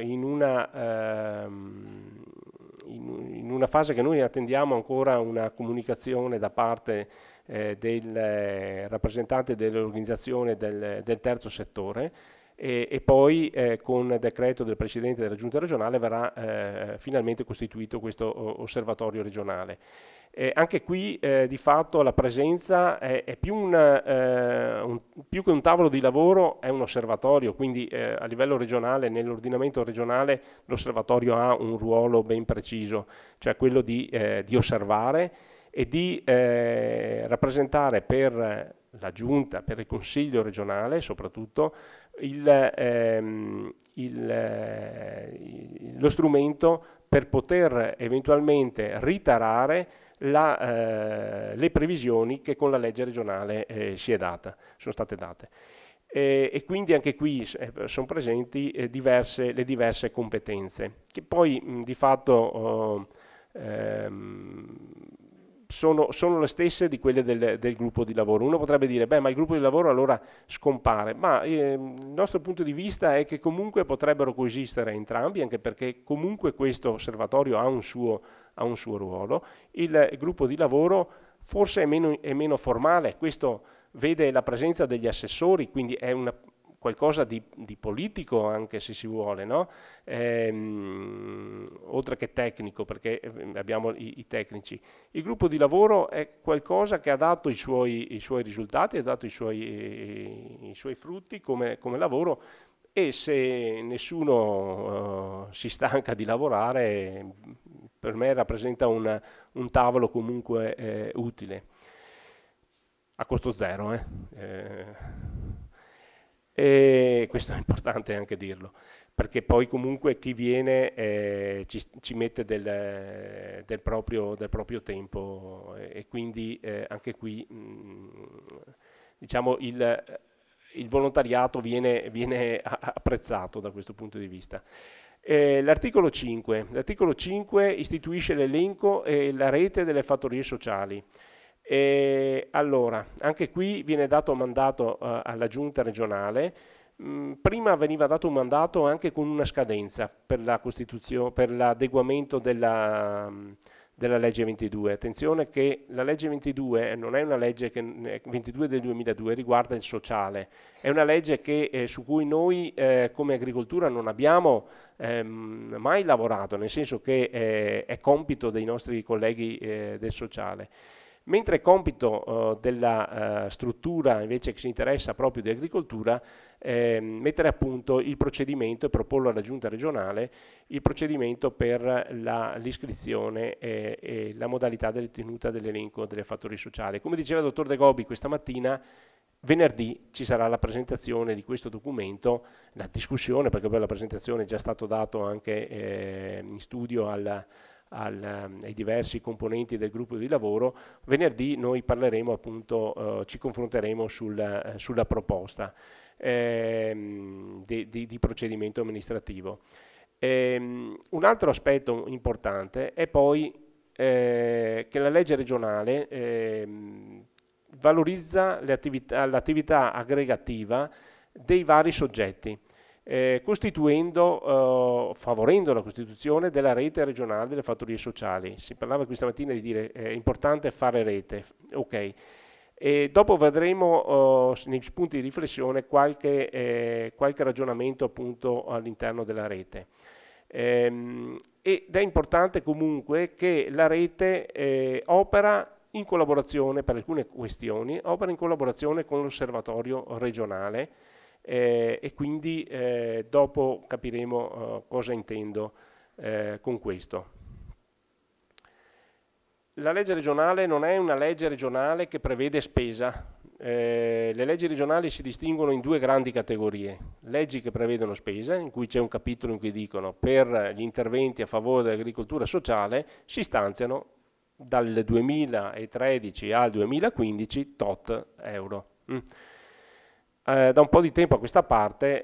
in una fase che noi attendiamo ancora una comunicazione da parte del rappresentante dell'organizzazione del terzo settore e poi con decreto del Presidente della Giunta regionale verrà finalmente costituito questo osservatorio regionale. Anche qui di fatto la presenza è più che un tavolo di lavoro, è un osservatorio, quindi a livello regionale, nell'ordinamento regionale, l'osservatorio ha un ruolo ben preciso, cioè quello di osservare e di rappresentare per la Giunta, per il Consiglio regionale soprattutto, lo strumento per poter eventualmente ritarare le previsioni che con la legge regionale sono state date. e quindi anche qui sono presenti le diverse competenze, che poi di fatto sono le stesse di quelle del gruppo di lavoro. Uno potrebbe dire, beh, ma il gruppo di lavoro allora scompare, ma il nostro punto di vista è che comunque potrebbero coesistere entrambi, anche perché comunque questo osservatorio ha un suo ruolo. Il gruppo di lavoro forse è meno formale, questo vede la presenza degli assessori, quindi è qualcosa di politico anche se si vuole, no? Oltre che tecnico, perché abbiamo i tecnici. Il gruppo di lavoro è qualcosa che ha dato i suoi risultati, ha dato i suoi frutti come lavoro, e se nessuno si stanca di lavorare, per me rappresenta un tavolo comunque utile, a costo zero. E questo è importante anche dirlo, perché poi comunque chi viene ci mette del proprio tempo, e quindi anche qui diciamo il volontariato viene apprezzato da questo punto di vista. L'articolo 5 istituisce l'elenco e la rete delle fattorie sociali. Allora, anche qui viene dato mandato alla giunta regionale. Prima veniva dato un mandato anche con una scadenza per la costituzione, per l'adeguamento della legge 22. Attenzione che la legge 22 non è una legge 22 del 2002, riguarda il sociale. È una legge su cui noi come agricoltura non abbiamo mai lavorato, nel senso che è compito dei nostri colleghi del sociale. Mentre è compito della struttura invece che si interessa proprio di agricoltura mettere a punto il procedimento e proporlo alla giunta regionale, il procedimento per l'iscrizione e la modalità della tenuta dell'elenco delle fattorie sociali. Come diceva il dottor De Gobi questa mattina, venerdì ci sarà la presentazione di questo documento, la discussione, perché poi la presentazione è già stato dato anche in studio ai diversi componenti del gruppo di lavoro. Venerdì noi parleremo appunto, ci confronteremo sulla proposta di procedimento amministrativo. Un altro aspetto importante è poi che la legge regionale valorizza l'attività aggregativa dei vari soggetti, favorendo la costituzione della rete regionale delle fattorie sociali. Si parlava questa mattina di dire è importante fare rete, ok. E dopo vedremo nei punti di riflessione qualche ragionamento appunto all'interno della rete. Ed è importante comunque che la rete opera in collaborazione, per alcune questioni, opera in collaborazione con l'osservatorio regionale, e quindi dopo capiremo cosa intendo con questo. La legge regionale non è una legge regionale che prevede spesa. Le leggi regionali si distinguono in due grandi categorie: leggi che prevedono spesa, in cui c'è un capitolo in cui dicono per gli interventi a favore dell'agricoltura sociale si stanziano dal 2013 al 2015 tot euro. Da un po' di tempo a questa parte,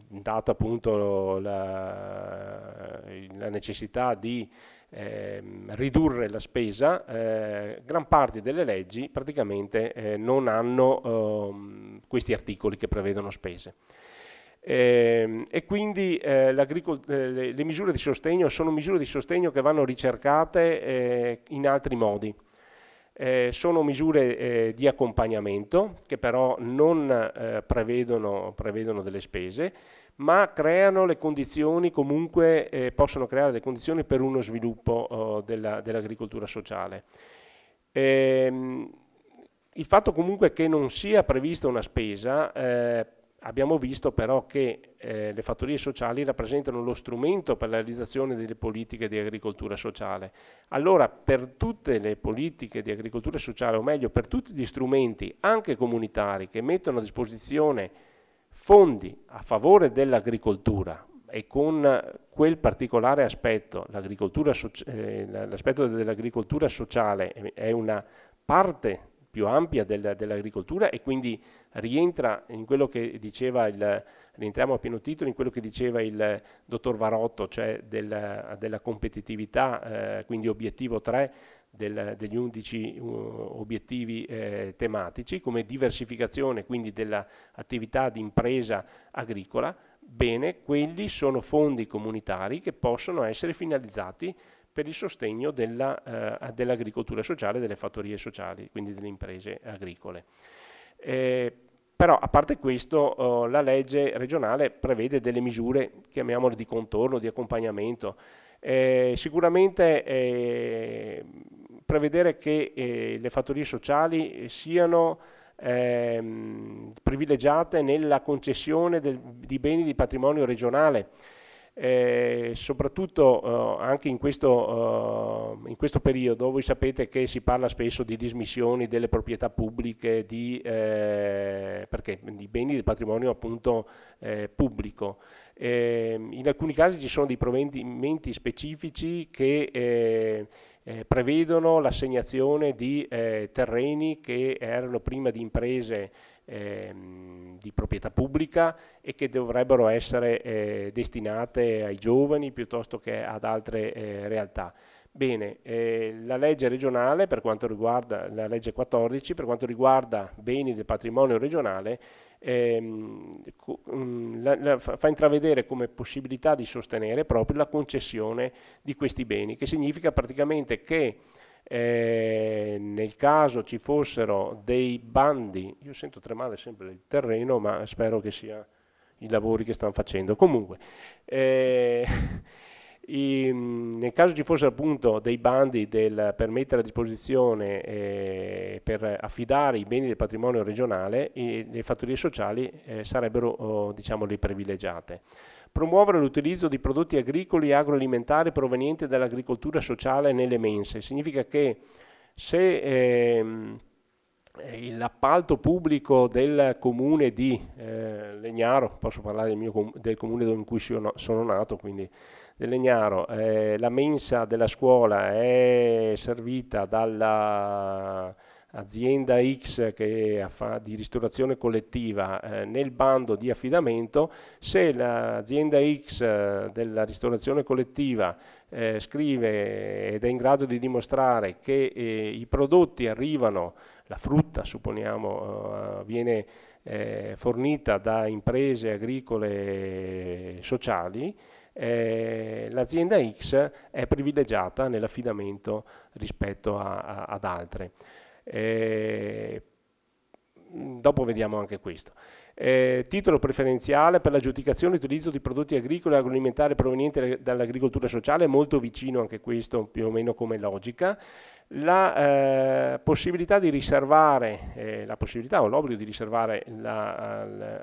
data appunto la necessità di ridurre la spesa, gran parte delle leggi praticamente non hanno questi articoli che prevedono spese. E quindi le misure di sostegno sono misure di sostegno che vanno ricercate in altri modi. Sono misure di accompagnamento che però non prevedono delle spese, ma creano le condizioni, comunque possono creare le condizioni per uno sviluppo dell'agricoltura sociale. Il fatto comunque che non sia prevista una spesa, abbiamo visto però che le fattorie sociali rappresentano lo strumento per la realizzazione delle politiche di agricoltura sociale. Allora, per tutte le politiche di agricoltura sociale, o meglio, per tutti gli strumenti, anche comunitari, che mettono a disposizione fondi a favore dell'agricoltura, e con quel particolare aspetto, l'aspetto dell'agricoltura sociale è una parte più ampia dell'agricoltura e quindi rientra in quello che diceva rientriamo a pieno titolo in quello che diceva il dottor Varotto, cioè della competitività, quindi obiettivo 3 degli 11 obiettivi tematici, come diversificazione quindi dell'attività di impresa agricola. Bene, quelli sono fondi comunitari che possono essere finalizzati per il sostegno dell'agricoltura sociale, delle fattorie sociali, quindi delle imprese agricole. Però a parte questo la legge regionale prevede delle misure, chiamiamole di contorno, di accompagnamento. Sicuramente prevedere che le fattorie sociali siano privilegiate nella concessione di beni di patrimonio regionale, soprattutto anche in questo periodo. Voi sapete che si parla spesso di dismissioni delle proprietà pubbliche, perché di beni del patrimonio appunto pubblico. In alcuni casi ci sono dei provvedimenti specifici che prevedono l'assegnazione di terreni che erano prima di imprese di proprietà pubblica e che dovrebbero essere destinate ai giovani piuttosto che ad altre realtà. Bene, la legge regionale, per quanto riguarda la legge 14, per quanto riguarda beni del patrimonio regionale, fa intravedere come possibilità di sostenere proprio la concessione di questi beni, che significa praticamente che nel caso ci fossero dei bandi, io sento tremare sempre il terreno, ma spero che sia i lavori che stanno facendo. Comunque, nel caso ci fossero appunto dei bandi per mettere a disposizione per affidare i beni del patrimonio regionale, le fattorie sociali sarebbero diciamo le privilegiate. Promuovere l'utilizzo di prodotti agricoli e agroalimentari provenienti dall'agricoltura sociale nelle mense. Significa che se l'appalto pubblico del comune di Legnaro, posso parlare del comune in cui sono nato, quindi del Legnaro, la mensa della scuola è servita dalla azienda X che fa di ristorazione collettiva nel bando di affidamento. Se l'azienda X della ristorazione collettiva scrive ed è in grado di dimostrare che i prodotti arrivano, la frutta supponiamo viene fornita da imprese agricole sociali, l'azienda X è privilegiata nell'affidamento rispetto ad altre. Dopo vediamo anche questo. Titolo preferenziale per l'aggiudicazione e utilizzo di prodotti agricoli e agroalimentari provenienti dall'agricoltura sociale, molto vicino anche questo più o meno come logica. La possibilità di riservare, la possibilità o l'obbligo di riservare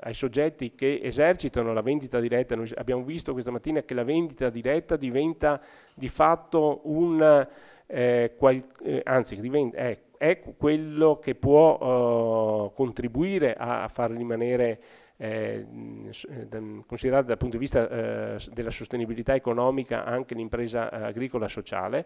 ai soggetti che esercitano la vendita diretta. Noi abbiamo visto questa mattina che la vendita diretta diventa di fatto è quello che può contribuire a far rimanere, considerato dal punto di vista della sostenibilità economica, anche l'impresa agricola sociale,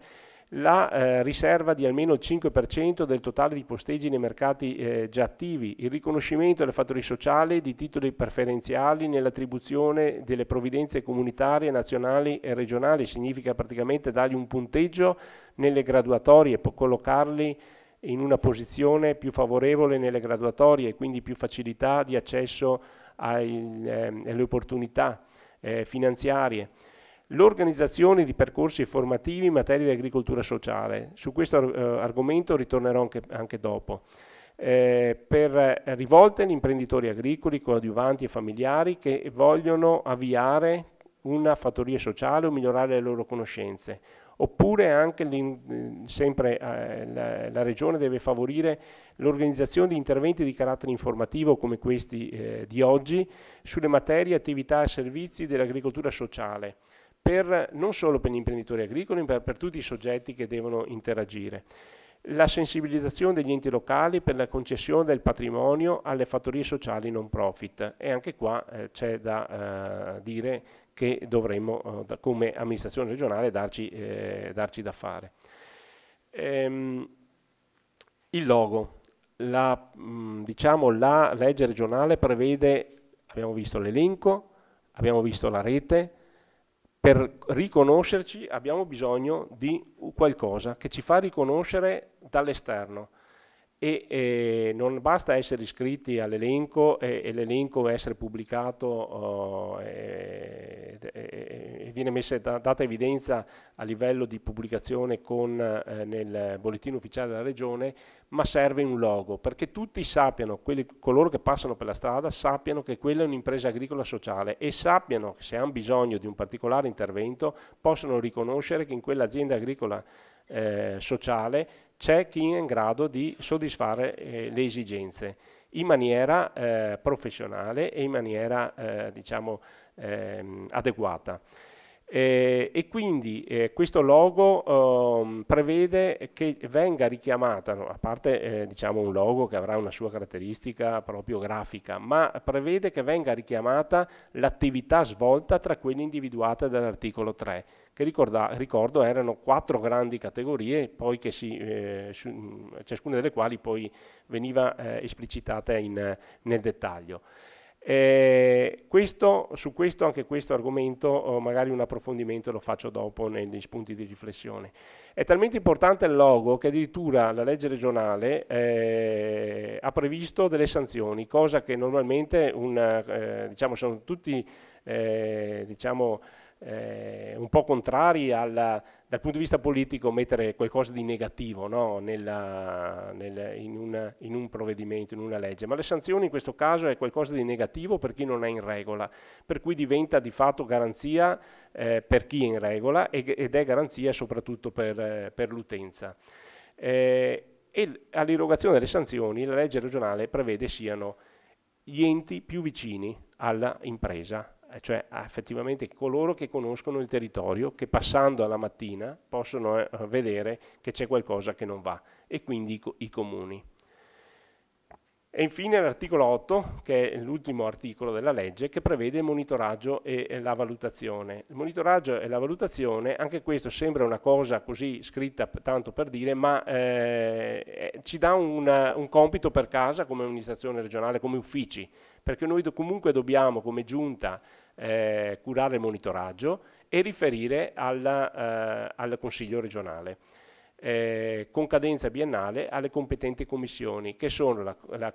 la riserva di almeno il 5% del totale di posteggi nei mercati già attivi, il riconoscimento delle fattorie sociali di titoli preferenziali nell'attribuzione delle provvidenze comunitarie, nazionali e regionali. Significa praticamente dargli un punteggio nelle graduatorie, collocarli in una posizione più favorevole nelle graduatorie e quindi più facilità di accesso alle opportunità finanziarie. L'organizzazione di percorsi formativi in materia di agricoltura sociale. Su questo argomento ritornerò anche dopo. Rivolte agli imprenditori agricoli, coadiuvanti e familiari che vogliono avviare una fattoria sociale o migliorare le loro conoscenze. Oppure anche sempre la Regione deve favorire l'organizzazione di interventi di carattere informativo come questi di oggi sulle materie, attività e servizi dell'agricoltura sociale, non solo per gli imprenditori agricoli, ma per tutti i soggetti che devono interagire. La sensibilizzazione degli enti locali per la concessione del patrimonio alle fattorie sociali non profit, e anche qua c'è da dire che dovremmo come amministrazione regionale darci da fare. Il logo. diciamo, la legge regionale prevede, abbiamo visto l'elenco, abbiamo visto la rete. Per riconoscerci abbiamo bisogno di qualcosa che ci fa riconoscere dall'esterno e non basta essere iscritti all'elenco e l'elenco essere pubblicato e viene data evidenza a livello di pubblicazione nel bollettino ufficiale della regione, ma serve un logo perché tutti sappiano, coloro che passano per la strada sappiano che quella è un'impresa agricola sociale e sappiano che se hanno bisogno di un particolare intervento possono riconoscere che in quell'azienda agricola sociale c'è chi è in grado di soddisfare le esigenze in maniera professionale e in maniera diciamo adeguata. E quindi questo logo prevede che venga richiamata, no, a parte diciamo un logo che avrà una sua caratteristica proprio grafica, ma prevede che venga richiamata l'attività svolta tra quelle individuate dall'articolo 3, che ricordo erano 4 grandi categorie, poi che ciascuna delle quali poi veniva esplicitata nel dettaglio. Anche questo argomento, magari un approfondimento lo faccio dopo negli spunti di riflessione. È talmente importante il logo che addirittura la legge regionale ha previsto delle sanzioni, cosa che normalmente diciamo, sono tutti diciamo, un po' contrari dal punto di vista politico mettere qualcosa di negativo, no? in un provvedimento, in una legge, ma le sanzioni in questo caso è qualcosa di negativo per chi non è in regola, per cui diventa di fatto garanzia per chi è in regola ed è garanzia soprattutto per l'utenza. E all'erogazione delle sanzioni la legge regionale prevede siano gli enti più vicini alla impresa, cioè effettivamente coloro che conoscono il territorio, che passando alla mattina possono vedere che c'è qualcosa che non va, e quindi i comuni. E infine l'articolo 8, che è l'ultimo articolo della legge, che prevede il monitoraggio e la valutazione. Il monitoraggio e la valutazione, anche questo sembra una cosa così scritta tanto per dire, ma ci dà un compito per casa come amministrazione regionale, come uffici, perché noi comunque dobbiamo come giunta curare il monitoraggio e riferire al Consiglio regionale. Con cadenza biennale alle competenti commissioni, che sono la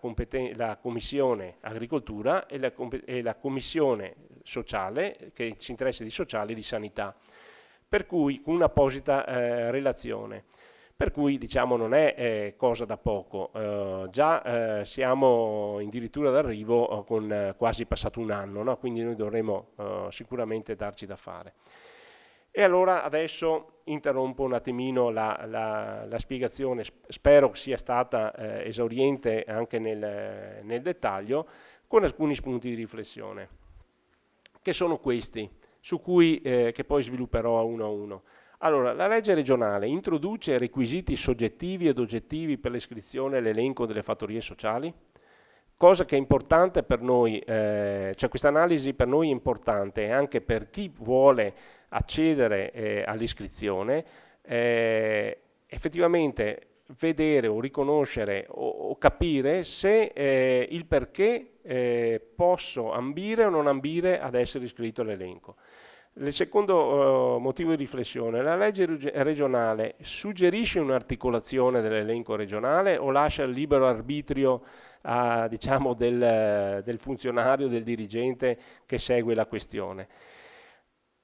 Commissione Agricoltura e la Commissione Sociale, che ci interessa di sociale e di sanità, per cui con un'apposita relazione. Per cui diciamo non è cosa da poco, già siamo addirittura d'arrivo con quasi passato un anno, no? Quindi noi dovremo sicuramente darci da fare. E allora adesso interrompo un attimino la spiegazione, spero sia stata esauriente anche nel dettaglio, con alcuni spunti di riflessione, che sono questi, su cui che poi svilupperò uno a uno. Allora, la legge regionale introduce requisiti soggettivi ed oggettivi per l'iscrizione all'elenco delle fattorie sociali? Cosa che è importante per noi, cioè questa analisi per noi è importante anche per chi vuole accedere all'iscrizione, effettivamente vedere o riconoscere o capire se il perché posso ambire o non ambire ad essere iscritto all'elenco. Il secondo motivo di riflessione, la legge regionale suggerisce un'articolazione dell'elenco regionale o lascia il libero arbitrio diciamo del funzionario, del dirigente che segue la questione?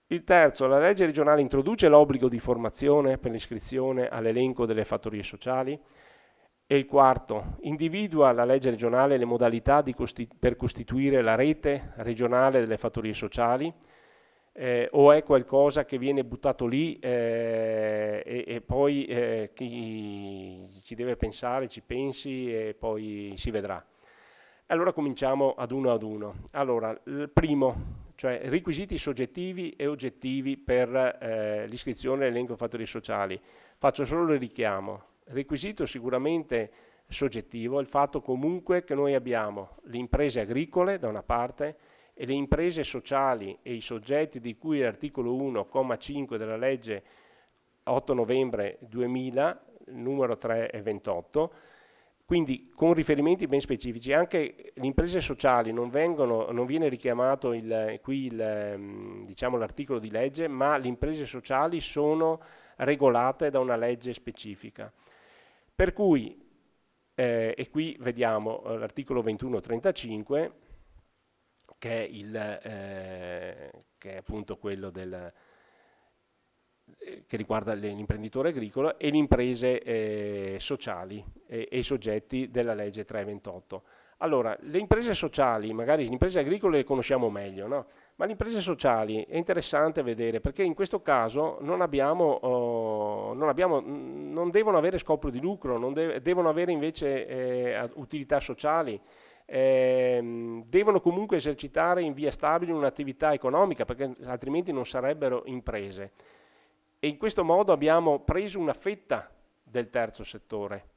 Il terzo, la legge regionale introduce l'obbligo di formazione per l'iscrizione all'elenco delle fattorie sociali. E il quarto, individua la legge regionale le modalità per costituire la rete regionale delle fattorie sociali, o è qualcosa che viene buttato lì e poi chi ci deve pensare ci pensi e poi si vedrà. Allora cominciamo ad uno. Allora, il primo, cioè requisiti soggettivi e oggettivi per l'iscrizione all'elenco fattorie sociali. Faccio solo il richiamo. Requisito sicuramente soggettivo è il fatto comunque che noi abbiamo le imprese agricole da una parte e le imprese sociali e i soggetti di cui l'articolo 1, comma 5 della legge 8 novembre 2000, numero 3 e 28, quindi con riferimenti ben specifici. Anche le imprese sociali non viene richiamato qui diciamo, l'articolo di legge, ma le imprese sociali sono regolate da una legge specifica. Per cui, e qui vediamo l'articolo 2135, che è appunto quello che riguarda l'imprenditore agricolo e le imprese sociali e i soggetti della legge 328. Allora, le imprese sociali, magari le imprese agricole le conosciamo meglio, no? Ma le imprese sociali è interessante vedere, perché in questo caso non devono avere scopo di lucro, devono avere invece utilità sociali, devono comunque esercitare in via stabile un'attività economica, perché altrimenti non sarebbero imprese. E in questo modo abbiamo preso una fetta del terzo settore,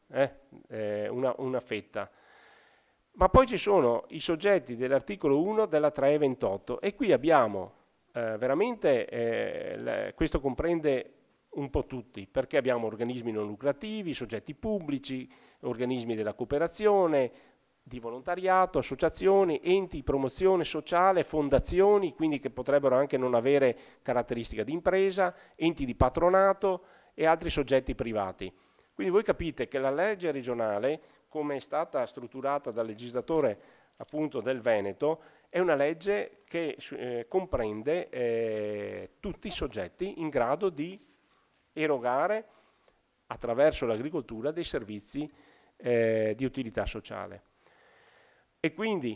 una fetta. Ma poi ci sono i soggetti dell'articolo 1 della 328 e qui abbiamo veramente, questo comprende un po' tutti, perché abbiamo organismi non lucrativi, soggetti pubblici, organismi della cooperazione, di volontariato, associazioni, enti di promozione sociale, fondazioni, quindi che potrebbero anche non avere caratteristica di impresa, enti di patronato e altri soggetti privati. Quindi voi capite che la legge regionale, come è stata strutturata dal legislatore appunto del Veneto, è una legge che comprende tutti i soggetti in grado di erogare attraverso l'agricoltura dei servizi di utilità sociale. E quindi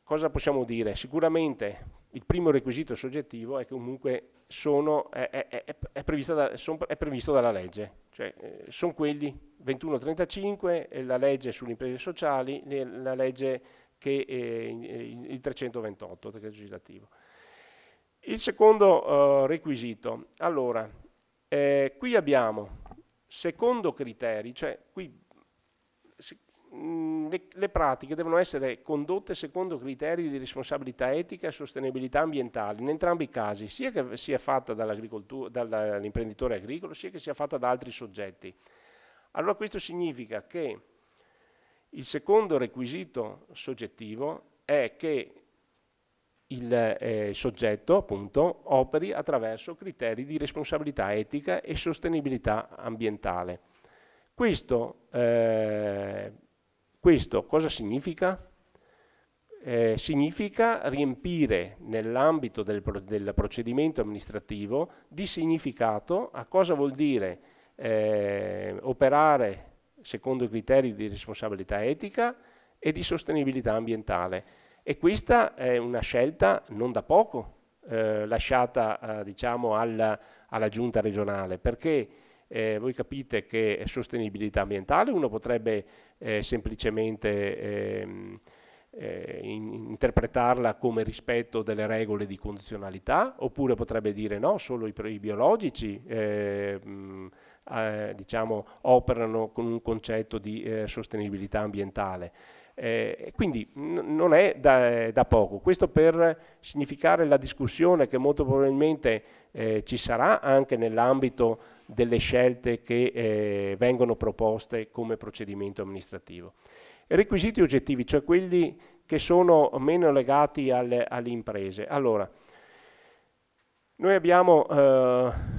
cosa possiamo dire? Sicuramente il primo requisito soggettivo è che comunque è previsto dalla legge, cioè sono quelli 2135, la legge sulle imprese sociali, la legge il 328 del legislativo. Il secondo requisito, allora, qui abbiamo secondo criteri, cioè qui le pratiche devono essere condotte secondo criteri di responsabilità etica e sostenibilità ambientale in entrambi i casi, sia che sia fatta dall'imprenditore agricolo, sia che sia fatta da altri soggetti. Allora questo significa che il secondo requisito soggettivo è che il soggetto appunto operi attraverso criteri di responsabilità etica e sostenibilità ambientale. Questo cosa significa? Significa riempire nell'ambito del procedimento amministrativo di significato a cosa vuol dire operare secondo i criteri di responsabilità etica e di sostenibilità ambientale. E questa è una scelta non da poco lasciata diciamo alla giunta regionale, perché voi capite che sostenibilità ambientale uno potrebbe semplicemente interpretarla come rispetto delle regole di condizionalità, oppure potrebbe dire no, solo i biologici diciamo, operano con un concetto di sostenibilità ambientale. Quindi non è da poco, questo per significare la discussione che molto probabilmente ci sarà anche nell'ambito delle scelte che vengono proposte come procedimento amministrativo. Requisiti oggettivi, cioè quelli che sono meno legati alle imprese. Allora, noi abbiamo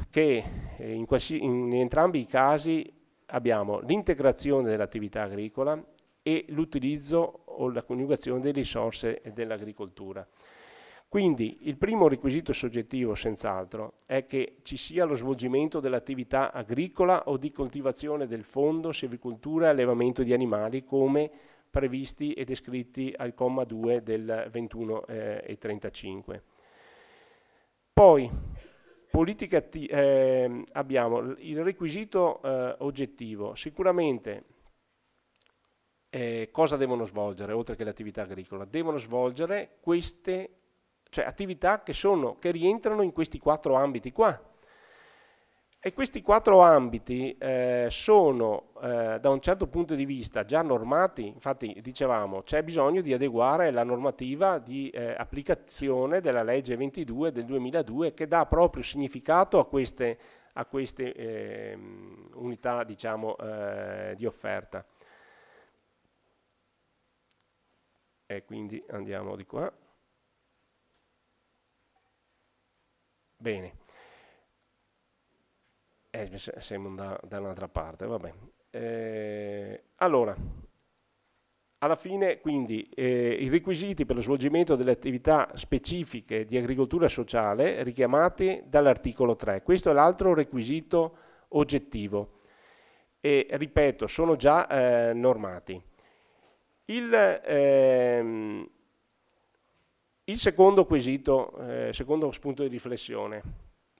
che in entrambi i casi abbiamo l'integrazione dell'attività agricola e l'utilizzo o la coniugazione delle risorse dell'agricoltura. Quindi il primo requisito soggettivo senz'altro è che ci sia lo svolgimento dell'attività agricola o di coltivazione del fondo, silvicoltura e allevamento di animali come previsti e descritti al comma 2 del 21 e 35. Poi abbiamo il requisito oggettivo, sicuramente cosa devono svolgere oltre che l'attività agricola? Devono svolgere queste attività che rientrano in questi 4 ambiti qua. E questi 4 ambiti sono da un certo punto di vista già normati, infatti dicevamo c'è bisogno di adeguare la normativa di applicazione della legge 22 del 2002 che dà proprio significato a queste unità diciamo, di offerta. e quindi andiamo di qua. Bene, siamo da un'altra parte, vabbè. Allora, alla fine, quindi, i requisiti per lo svolgimento delle attività specifiche di agricoltura sociale richiamati dall'articolo 3. Questo è l'altro requisito oggettivo e, ripeto, sono già normati. Il secondo quesito, secondo spunto di riflessione.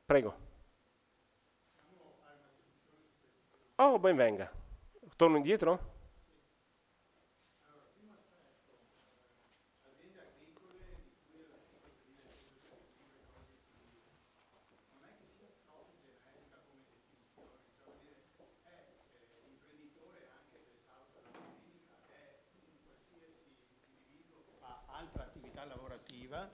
Prego. Oh, ben venga. Torno indietro? Altra attività lavorativa,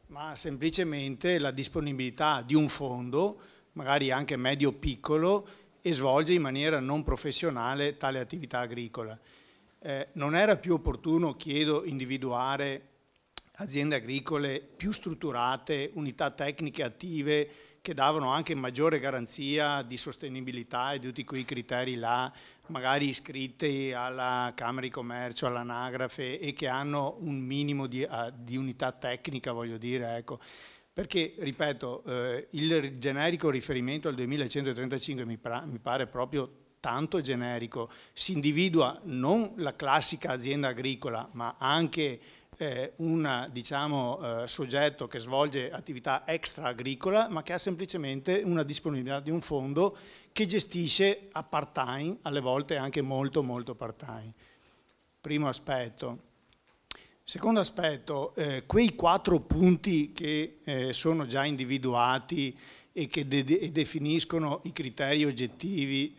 ma semplicemente la disponibilità di un fondo, magari anche medio-piccolo, e svolge in maniera non professionale tale attività agricola. Non era più opportuno, chiedo, individuare aziende agricole più strutturate, unità tecniche attive che davano anche maggiore garanzia di sostenibilità e di tutti quei criteri là, magari iscritti alla Camera di Commercio, all'anagrafe e che hanno un minimo di unità tecnica, voglio dire, ecco. Perché, ripeto, il generico riferimento al 2135 mi pare proprio tanto generico, si individua non la classica azienda agricola, ma anche un diciamo, soggetto che svolge attività extra agricola, ma che ha semplicemente una disponibilità di un fondo che gestisce a part-time, alle volte anche molto molto part-time. Primo aspetto. Secondo aspetto, quei 4 punti che sono già individuati e che definiscono i criteri oggettivi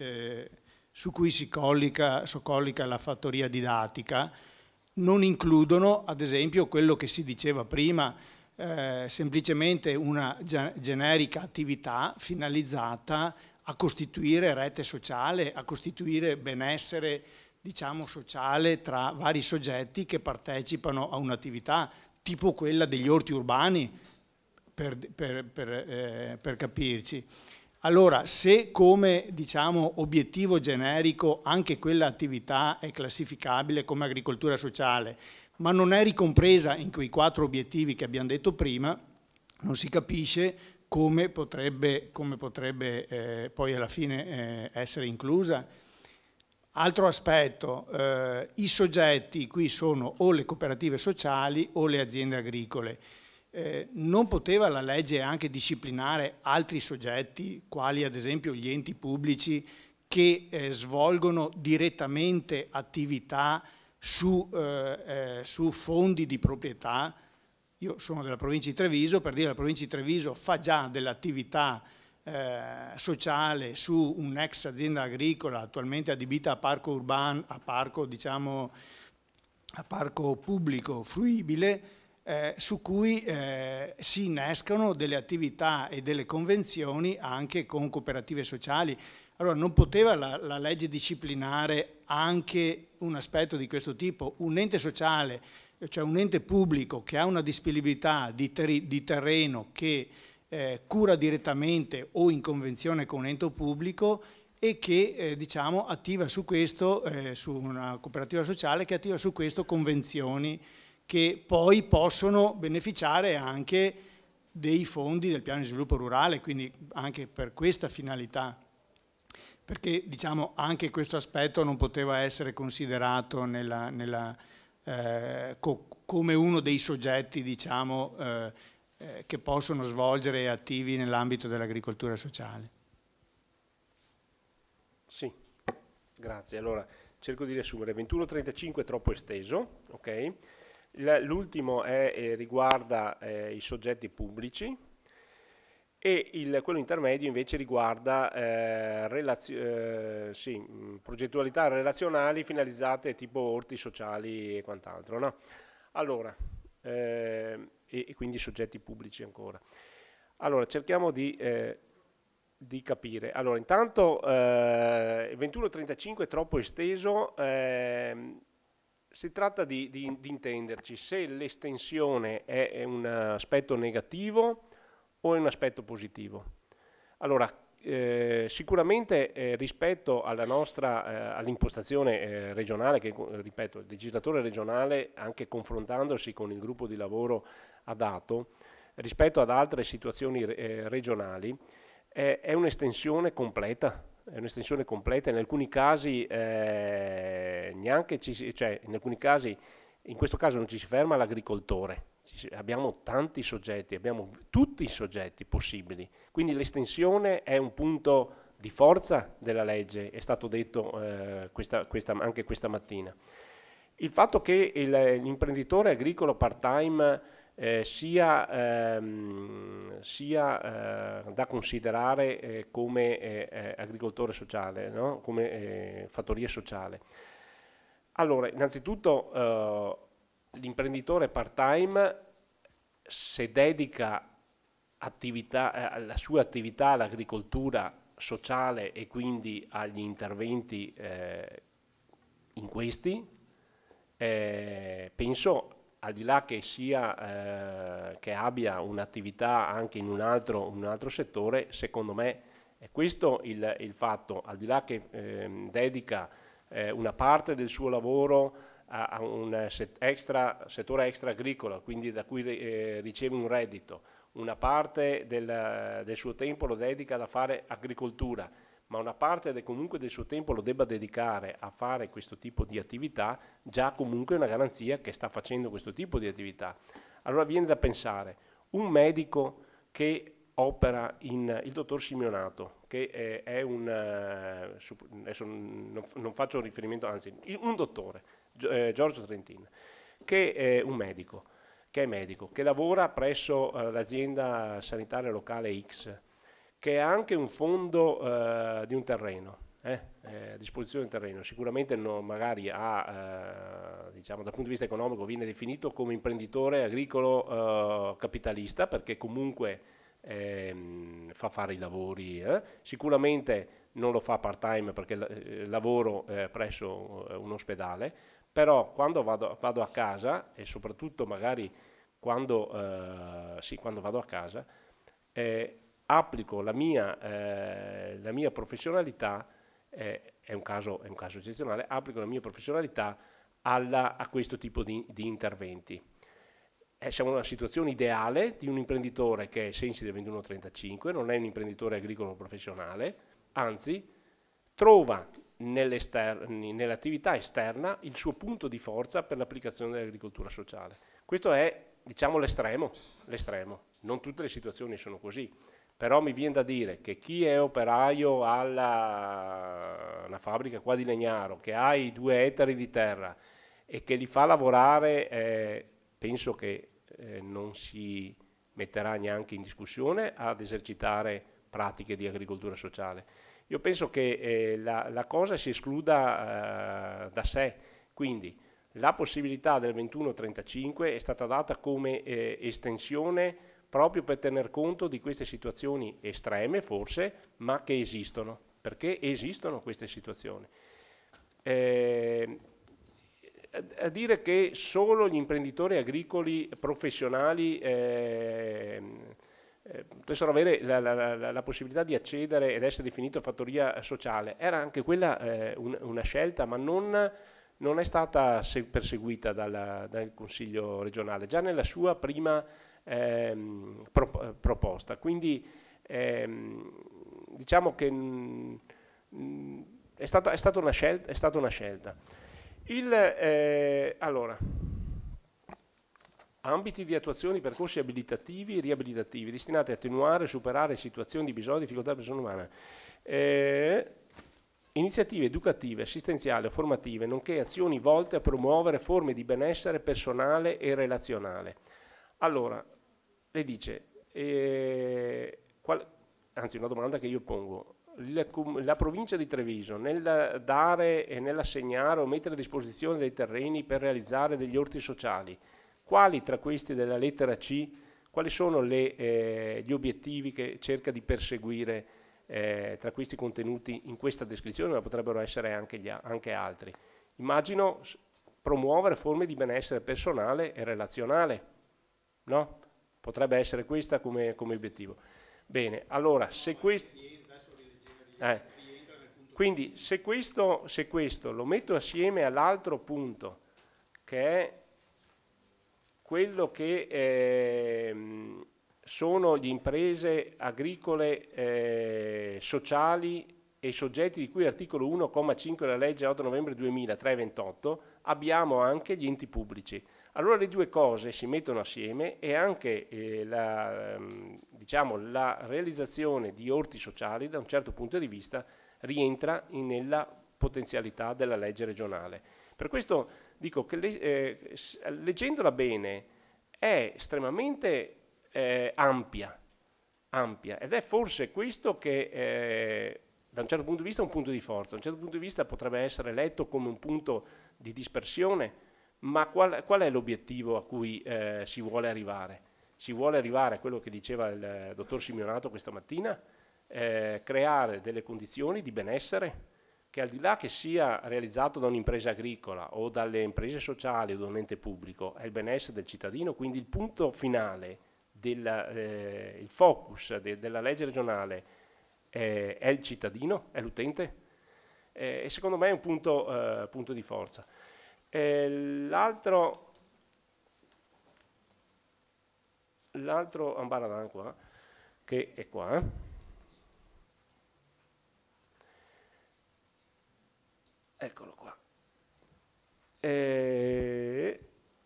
su cui si colloca la fattoria didattica, non includono, ad esempio, quello che si diceva prima, semplicemente una generica attività finalizzata a costituire rete sociale, a costituire benessere, diciamo, sociale tra vari soggetti che partecipano a un'attività tipo quella degli orti urbani, per capirci. Allora, se come, diciamo, obiettivo generico anche quella attività è classificabile come agricoltura sociale, ma non è ricompresa in quei 4 obiettivi che abbiamo detto prima, non si capisce come potrebbe poi alla fine essere inclusa. Altro aspetto, i soggetti qui sono o le cooperative sociali o le aziende agricole. Non poteva la legge anche disciplinare altri soggetti, quali ad esempio gli enti pubblici, che svolgono direttamente attività su fondi di proprietà? Io sono della provincia di Treviso, per dire la provincia di Treviso fa già dell'attività sociale su un'ex azienda agricola attualmente adibita a parco urbano, a parco, diciamo, a parco pubblico fruibile, su cui si innescano delle attività e delle convenzioni anche con cooperative sociali. Allora non poteva la legge disciplinare anche un aspetto di questo tipo? Un ente sociale, cioè un ente pubblico che ha una disponibilità di terreno che cura direttamente o in convenzione con un ente pubblico e che diciamo attiva su questo, su una cooperativa sociale che attiva su questo convenzioni che poi possono beneficiare anche dei fondi del piano di sviluppo rurale, quindi anche per questa finalità. Perché diciamo anche questo aspetto non poteva essere considerato come uno dei soggetti diciamo, che possono svolgere attivi nell'ambito dell'agricoltura sociale. Sì, grazie. Allora, cerco di riassumere. 2135 è troppo esteso, ok? L'ultimo riguarda i soggetti pubblici e quello intermedio invece riguarda progettualità relazionali finalizzate tipo orti sociali e quant'altro, no? Allora, e quindi soggetti pubblici ancora. Allora, cerchiamo di capire. Allora, intanto il 2135 è troppo esteso si tratta di intenderci se l'estensione è un aspetto negativo o è un aspetto positivo. Allora, sicuramente rispetto alla nostra all'impostazione regionale, che ripeto, il legislatore regionale, anche confrontandosi con il gruppo di lavoro, ha dato, rispetto ad altre situazioni regionali, è un'estensione completa. È un'estensione completa, in alcuni casi neanche cioè in alcuni casi, in questo caso non ci si ferma all'agricoltore, abbiamo tanti soggetti, abbiamo tutti i soggetti possibili, quindi l'estensione è un punto di forza della legge, è stato detto anche questa mattina. Il fatto che l'imprenditore agricolo part-time sia da considerare come agricoltore sociale, no? Come fattoria sociale. Allora, innanzitutto l'imprenditore part-time, se dedica la sua attività all'agricoltura sociale e quindi agli interventi in questi, penso, al di là che che abbia un'attività anche in un altro settore, secondo me è questo il fatto, al di là che dedica una parte del suo lavoro a un settore extra agricolo, quindi da cui riceve un reddito, una parte del suo tempo lo dedica a fare agricoltura, ma una parte comunque del suo tempo lo debba dedicare a fare questo tipo di attività, già comunque è una garanzia che sta facendo questo tipo di attività. Allora viene da pensare, un medico che opera il dottor Simeonato, che è adesso non faccio riferimento, anzi, un dottore, Giorgio Trentin, che è un medico, che lavora presso l'azienda sanitaria locale X, che ha anche un fondo di un terreno, a disposizione del terreno, sicuramente magari diciamo, dal punto di vista economico viene definito come imprenditore agricolo capitalista, perché comunque fa fare i lavori, sicuramente non lo fa part time perché lavoro presso un ospedale, però quando vado a casa, e soprattutto magari quando vado a casa, applico la mia professionalità, è un caso eccezionale, applico la mia professionalità a questo tipo di interventi. Siamo in una situazione ideale di un imprenditore che è ai sensi del 2135, non è un imprenditore agricolo professionale, anzi trova nell'attività esterna il suo punto di forza per l'applicazione dell'agricoltura sociale. Questo è, diciamo, l'estremo. Non tutte le situazioni sono così, però mi viene da dire che chi è operaio alla una fabbrica qua di Legnaro, che ha i 2 ettari di terra e che li fa lavorare, penso che non si metterà neanche in discussione ad esercitare pratiche di agricoltura sociale. Io penso che la cosa si escluda da sé, quindi la possibilità del 21-35 è stata data come estensione proprio per tener conto di queste situazioni estreme forse, ma che esistono, perché esistono queste situazioni. A dire che solo gli imprenditori agricoli professionali potessero avere la possibilità di accedere ed essere definito fattoria sociale, era anche quella una scelta, ma non è stata perseguita dal Consiglio regionale, già nella sua prima proposta. Quindi diciamo che è stata una scelta. Allora, ambiti di attuazione di percorsi abilitativi e riabilitativi destinati a attenuare e superare situazioni di bisogno e difficoltà della persona umana. Iniziative educative, assistenziali o formative, nonché azioni volte a promuovere forme di benessere personale e relazionale. Allora, lei dice, anzi una domanda che io pongo, la provincia di Treviso nel dare e nell'assegnare o mettere a disposizione dei terreni per realizzare degli orti sociali, quali tra questi della lettera C, quali sono gli obiettivi che cerca di perseguire tra questi contenuti in questa descrizione, ma potrebbero essere anche altri. Immagino promuovere forme di benessere personale e relazionale, no? Potrebbe essere questa come obiettivo. Bene, allora, se questo... quindi se questo lo metto assieme all'altro punto, che è quello che sono le imprese agricole sociali e soggetti di cui articolo 1,5 della legge 8 novembre 2000, 328, abbiamo anche gli enti pubblici. Allora le due cose si mettono assieme e anche diciamo, la realizzazione di orti sociali da un certo punto di vista rientra nella potenzialità della legge regionale. Per questo dico che leggendola bene è estremamente ampia ed è forse questo che da un certo punto di vista è un punto di forza, da un certo punto di vista potrebbe essere letto come un punto di dispersione, ma qual è l'obiettivo a cui si vuole arrivare? Si vuole arrivare a quello che diceva il dottor Simeonato questa mattina, creare delle condizioni di benessere che al di là che sia realizzato da un'impresa agricola o dalle imprese sociali o da un ente pubblico, è il benessere del cittadino, quindi il punto finale, il focus della legge regionale è il cittadino, è l'utente, e secondo me è un punto di forza. L'altro ambaradan qua, che è qua, eccolo qua.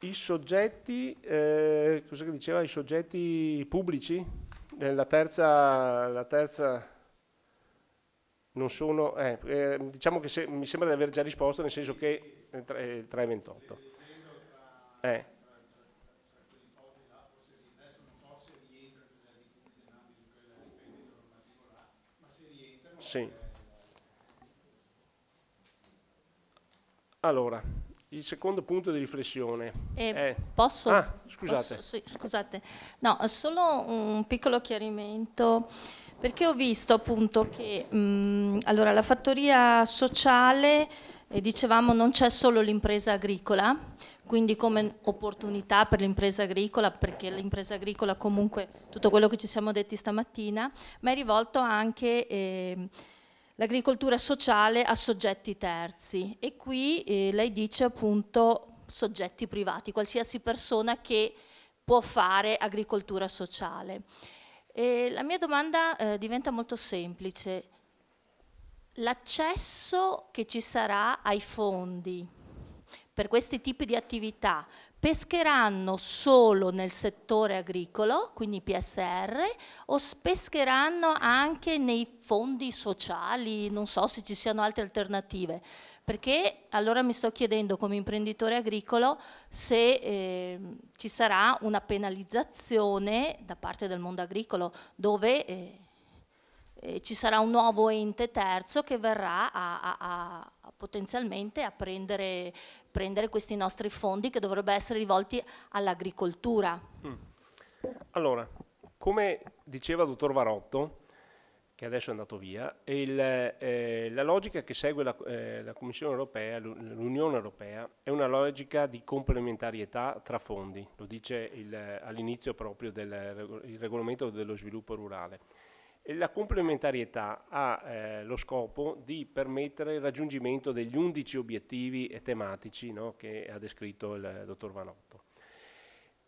I soggetti, cosa che diceva? I soggetti pubblici? La terza non sono, diciamo che mi sembra di aver già risposto, nel senso che il 328. Sì. Allora, il secondo punto di riflessione è... Posso? Scusate. Sì, scusate. No, solo un piccolo chiarimento, perché ho visto appunto che allora, la fattoria sociale, dicevamo, non c'è solo l'impresa agricola, quindi come opportunità per l'impresa agricola, perché l'impresa agricola comunque, tutto quello che ci siamo detti stamattina, ma è rivolto anche... l'agricoltura sociale a soggetti terzi e qui lei dice appunto soggetti privati, qualsiasi persona che può fare agricoltura sociale. E la mia domanda diventa molto semplice. L'accesso che ci sarà ai fondi per questi tipi di attività pescheranno solo nel settore agricolo, quindi PSR, o pescheranno anche nei fondi sociali? Non so se ci siano altre alternative, perché allora mi sto chiedendo come imprenditore agricolo se ci sarà una penalizzazione da parte del mondo agricolo dove ci sarà un nuovo ente terzo che verrà potenzialmente a prendere questi nostri fondi che dovrebbero essere rivolti all'agricoltura. Allora, come diceva il dottor Varotto, che adesso è andato via, la logica che segue la Commissione europea, l'Unione Europea, è una logica di complementarietà tra fondi, lo dice all'inizio proprio il regolamento dello sviluppo rurale. E la complementarietà ha lo scopo di permettere il raggiungimento degli 11 obiettivi tematici, no, che ha descritto il dottor Varotto.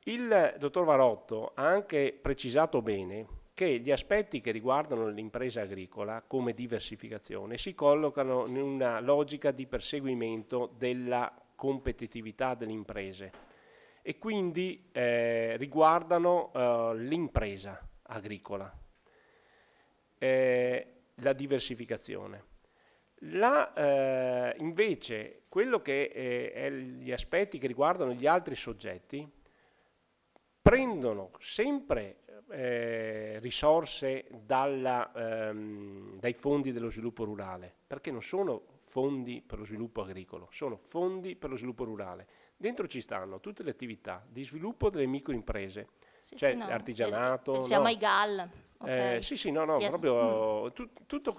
Il dottor Varotto ha anche precisato bene che gli aspetti che riguardano l'impresa agricola come diversificazione si collocano in una logica di perseguimento della competitività delle imprese e quindi riguardano l'impresa agricola. La diversificazione. Invece, quello che è gli aspetti che riguardano gli altri soggetti prendono sempre risorse dai fondi dello sviluppo rurale, perché non sono fondi per lo sviluppo agricolo, sono fondi per lo sviluppo rurale. Dentro ci stanno tutte le attività di sviluppo delle microimprese, cioè no, artigianato. Pensiamo ai GAL. Okay. Sì, no, proprio tutto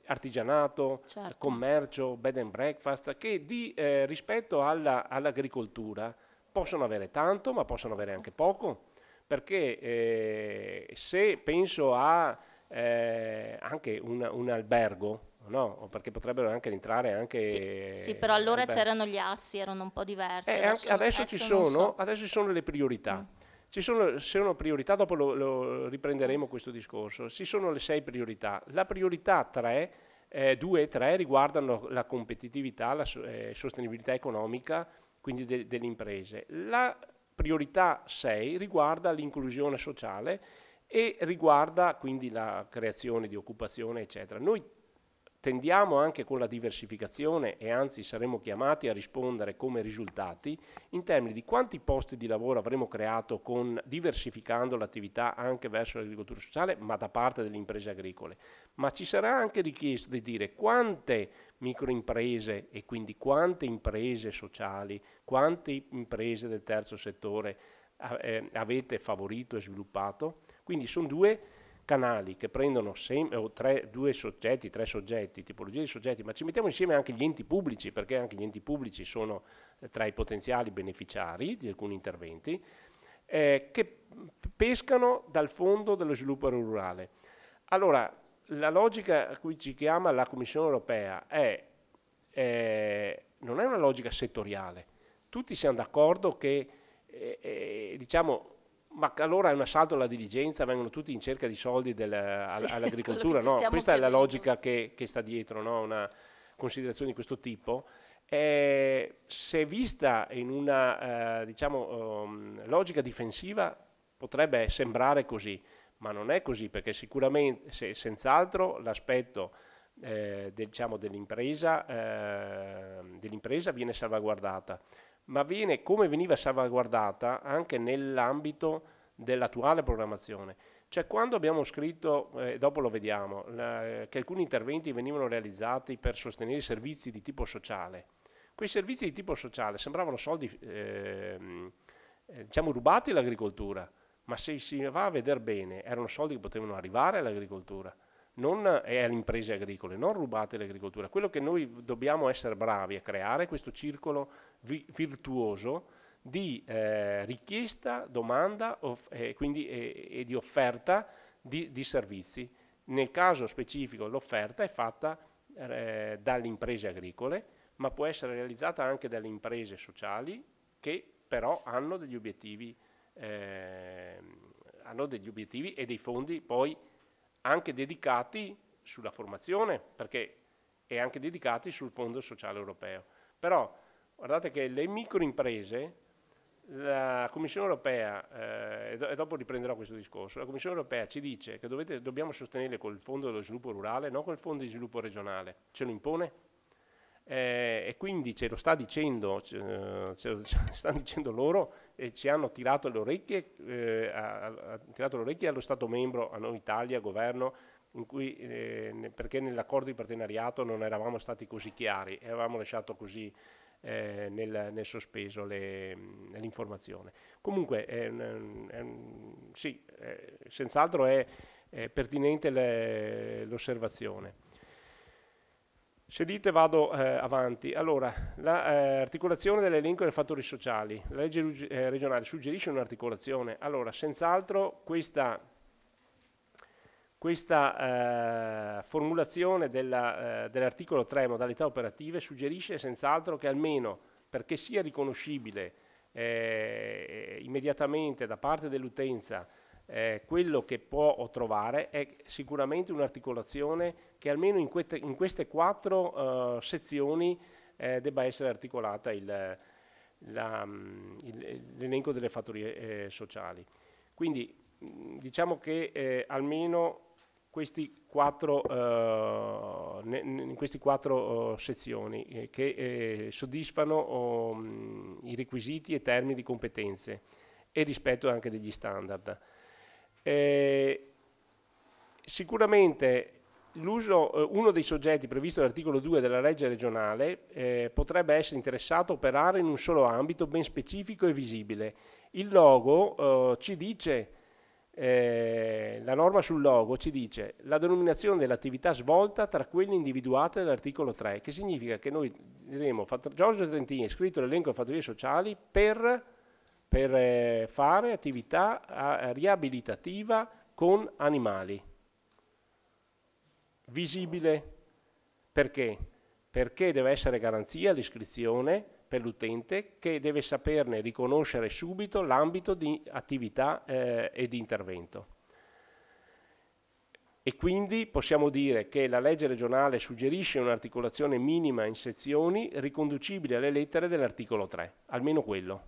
artigianato, Certo. commercio, bed and breakfast, che rispetto all'agricoltura possono avere tanto, ma possono avere anche poco, perché se penso a anche un albergo, no? Perché potrebbero anche entrare anche Sì, però allora c'erano gli assi, erano un po' diversi. adesso ci non so. adesso ci sono le priorità. Ci sono priorità, dopo lo riprenderemo questo discorso. Ci sono le 6 priorità. La priorità 2 e 3 riguardano la competitività, la sostenibilità economica, quindi delle imprese. La priorità 6 riguarda l'inclusione sociale e riguarda quindi la creazione di occupazione, eccetera. Noi tendiamo anche con la diversificazione, e anzi saremo chiamati a rispondere come risultati, in termini di quanti posti di lavoro avremo creato diversificando l'attività anche verso l'agricoltura sociale, ma da parte delle imprese agricole. Ma ci sarà anche richiesto di dire quante microimprese e quindi quante imprese sociali, quante imprese del terzo settore avete favorito e sviluppato. Quindi sono 2 canali che prendono tre soggetti, tipologie di soggetti, ma ci mettiamo insieme anche gli enti pubblici, perché anche gli enti pubblici sono tra i potenziali beneficiari di alcuni interventi, che pescano dal Fondo dello Sviluppo Rurale. Allora, la logica a cui ci chiama la Commissione Europea non è una logica settoriale. Tutti siamo d'accordo che, diciamo, ma allora è un assalto alla diligenza, vengono tutti in cerca di soldi all'agricoltura, no? Questa è la logica che sta dietro, no? Una considerazione di questo tipo. Se vista in una logica difensiva potrebbe sembrare così, ma non è così, perché sicuramente, senz'altro, l'aspetto dell'impresa viene salvaguardata, ma viene come veniva salvaguardata anche nell'ambito dell'attuale programmazione. Cioè, quando abbiamo scritto, dopo lo vediamo, che alcuni interventi venivano realizzati per sostenere servizi di tipo sociale, quei servizi di tipo sociale sembravano soldi rubati all'agricoltura, ma se si va a vedere bene erano soldi che potevano arrivare all'agricoltura e alle imprese agricole, non rubate all'agricoltura. Quello che noi dobbiamo essere bravi a creare è questo circolo virtuoso di richiesta, domanda e di offerta di servizi. Nel caso specifico l'offerta è fatta dalle imprese agricole, ma può essere realizzata anche dalle imprese sociali che però hanno degli obiettivi e dei fondi poi anche dedicati sulla formazione, e anche dedicati sul Fondo Sociale Europeo. Però guardate che le microimprese, la Commissione Europea, e dopo riprenderò questo discorso, la Commissione Europea ci dice che dobbiamo sostenerle col Fondo dello Sviluppo Rurale, non col Fondo di Sviluppo Regionale, ce lo impone. E quindi ce lo sta dicendo, stanno dicendo loro, e ci hanno tirato le orecchie, allo Stato membro, a noi Italia, governo, perché nell'accordo di partenariato non eravamo stati così chiari e avevamo lasciato così nel sospeso l'informazione. Comunque, sì, senz'altro è pertinente l'osservazione. Se dite vado avanti. Allora, l'articolazione dell'elenco dei fattori sociali. La legge regionale suggerisce un'articolazione. Allora, senz'altro questa formulazione dell'articolo 3, modalità operative, suggerisce senz'altro che almeno perché sia riconoscibile immediatamente da parte dell'utenza quello che può trovare, è sicuramente un'articolazione che almeno in queste 4 sezioni debba essere articolata l'elenco delle fattorie sociali. Quindi diciamo che almeno in queste 4 sezioni che soddisfano i requisiti e termini di competenze e rispetto anche degli standard. Sicuramente uno dei soggetti previsto dall'articolo 2 della legge regionale potrebbe essere interessato a operare in un solo ambito ben specifico e visibile. Il logo ci dice la norma sul logo ci dice la denominazione dell'attività svolta tra quelle individuate dall'articolo 3, che significa che noi diremo Giorgio Trentini è iscritto all'elenco delle fattorie sociali per fare attività riabilitativa con animali. Visibile. Perché? Perché deve essere garanzia l'iscrizione per l'utente, che deve saperne riconoscere subito l'ambito di attività e di intervento. E quindi possiamo dire che la legge regionale suggerisce un'articolazione minima in sezioni riconducibili alle lettere dell'articolo 3, almeno quello.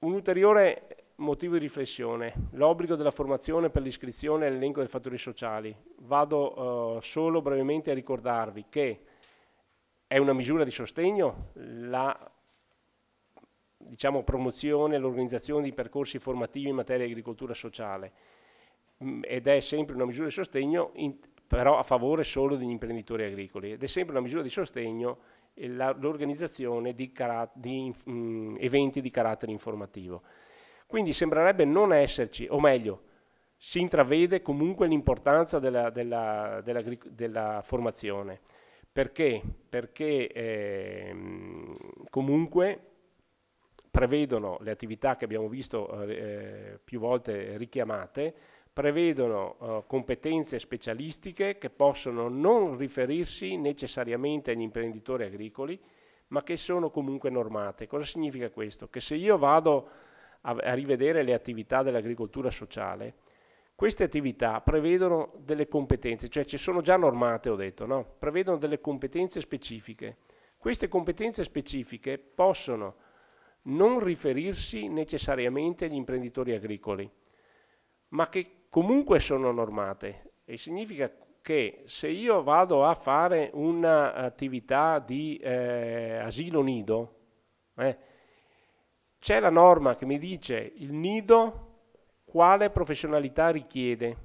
Un ulteriore motivo di riflessione, l'obbligo della formazione per l'iscrizione all'elenco delle fattorie sociali. Vado solo brevemente a ricordarvi che è una misura di sostegno la promozione e l'organizzazione di percorsi formativi in materia di agricoltura sociale, ed è sempre una misura di sostegno però a favore solo degli imprenditori agricoli, ed è sempre una misura di sostegno l'organizzazione di eventi di carattere informativo. Quindi sembrerebbe non esserci, o meglio, si intravede comunque l'importanza della formazione. Perché? Perché comunque prevedono le attività che abbiamo visto più volte richiamate, prevedono competenze specialistiche che possono non riferirsi necessariamente agli imprenditori agricoli, ma che sono comunque normate. Cosa significa questo? Che se io vado a rivedere le attività dell'agricoltura sociale, queste attività prevedono delle competenze, cioè ci sono già normate, ho detto, no? Prevedono delle competenze specifiche. Queste competenze specifiche possono non riferirsi necessariamente agli imprenditori agricoli, ma che comunque sono normate, e significa che se io vado a fare un'attività di asilo nido, c'è la norma che mi dice il nido quale professionalità richiede.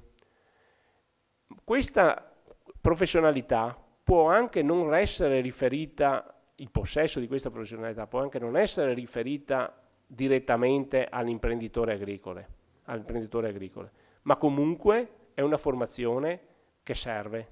Questa professionalità può anche non essere riferita, il possesso di questa professionalità può anche non essere riferita direttamente all'imprenditore agricolo, ma comunque è una formazione che serve.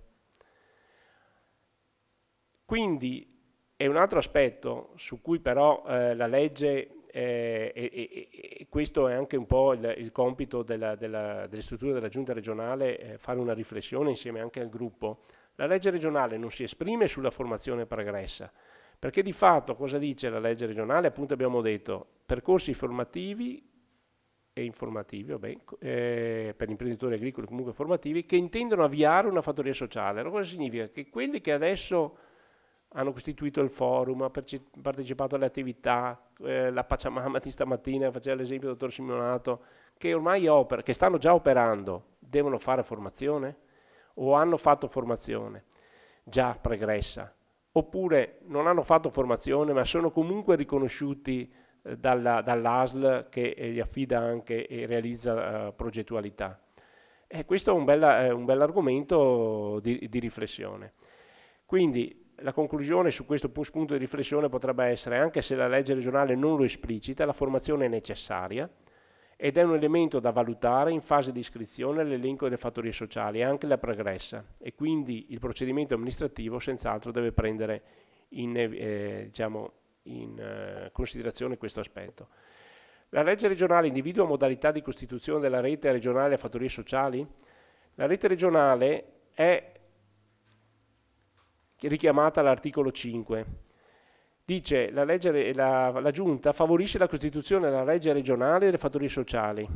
Quindi è un altro aspetto su cui però la legge, e questo è anche un po' il compito delle strutture della Giunta regionale, fare una riflessione insieme anche al gruppo. La legge regionale non si esprime sulla formazione pregressa, perché di fatto cosa dice la legge regionale? Appunto abbiamo detto percorsi formativi e informativi, per imprenditori agricoli comunque formativi, che intendono avviare una fattoria sociale. Allora cosa significa? Che quelli che adesso hanno costituito il forum, hanno partecipato alle attività, la Pachamama di stamattina faceva l'esempio del dottor Simonato, che ormai che stanno già operando, devono fare formazione? O hanno fatto formazione già pregressa? Oppure non hanno fatto formazione ma sono comunque riconosciuti dall'ASL che gli affida anche e realizza progettualità. Questo è un bell'argomento di riflessione. Quindi la conclusione su questo punto di riflessione potrebbe essere, anche se la legge regionale non lo esplicita, la formazione è necessaria ed è un elemento da valutare in fase di iscrizione all'elenco delle fattorie sociali, anche la pregressa, e quindi il procedimento amministrativo senz'altro deve prendere in considerazione questo aspetto. La legge regionale individua modalità di costituzione della rete regionale delle fattorie sociali? La rete regionale è richiamata all'articolo 5. Dice la Giunta favorisce la costituzione della legge regionale delle fattorie sociali,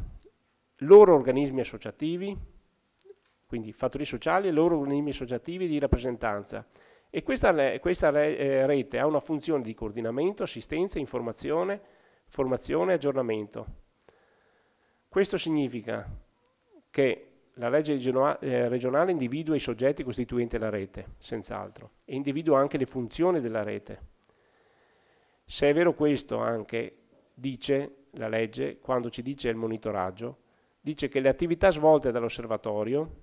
loro organismi associativi, quindi fattorie sociali e loro organismi associativi di rappresentanza, e questa rete ha una funzione di coordinamento, assistenza, informazione, formazione e aggiornamento. Questo significa che la legge regionale individua i soggetti costituenti la rete, senz'altro, e individua anche le funzioni della rete. Se è vero questo, anche dice la legge, quando ci dice il monitoraggio, dice che le attività svolte dall'osservatorio,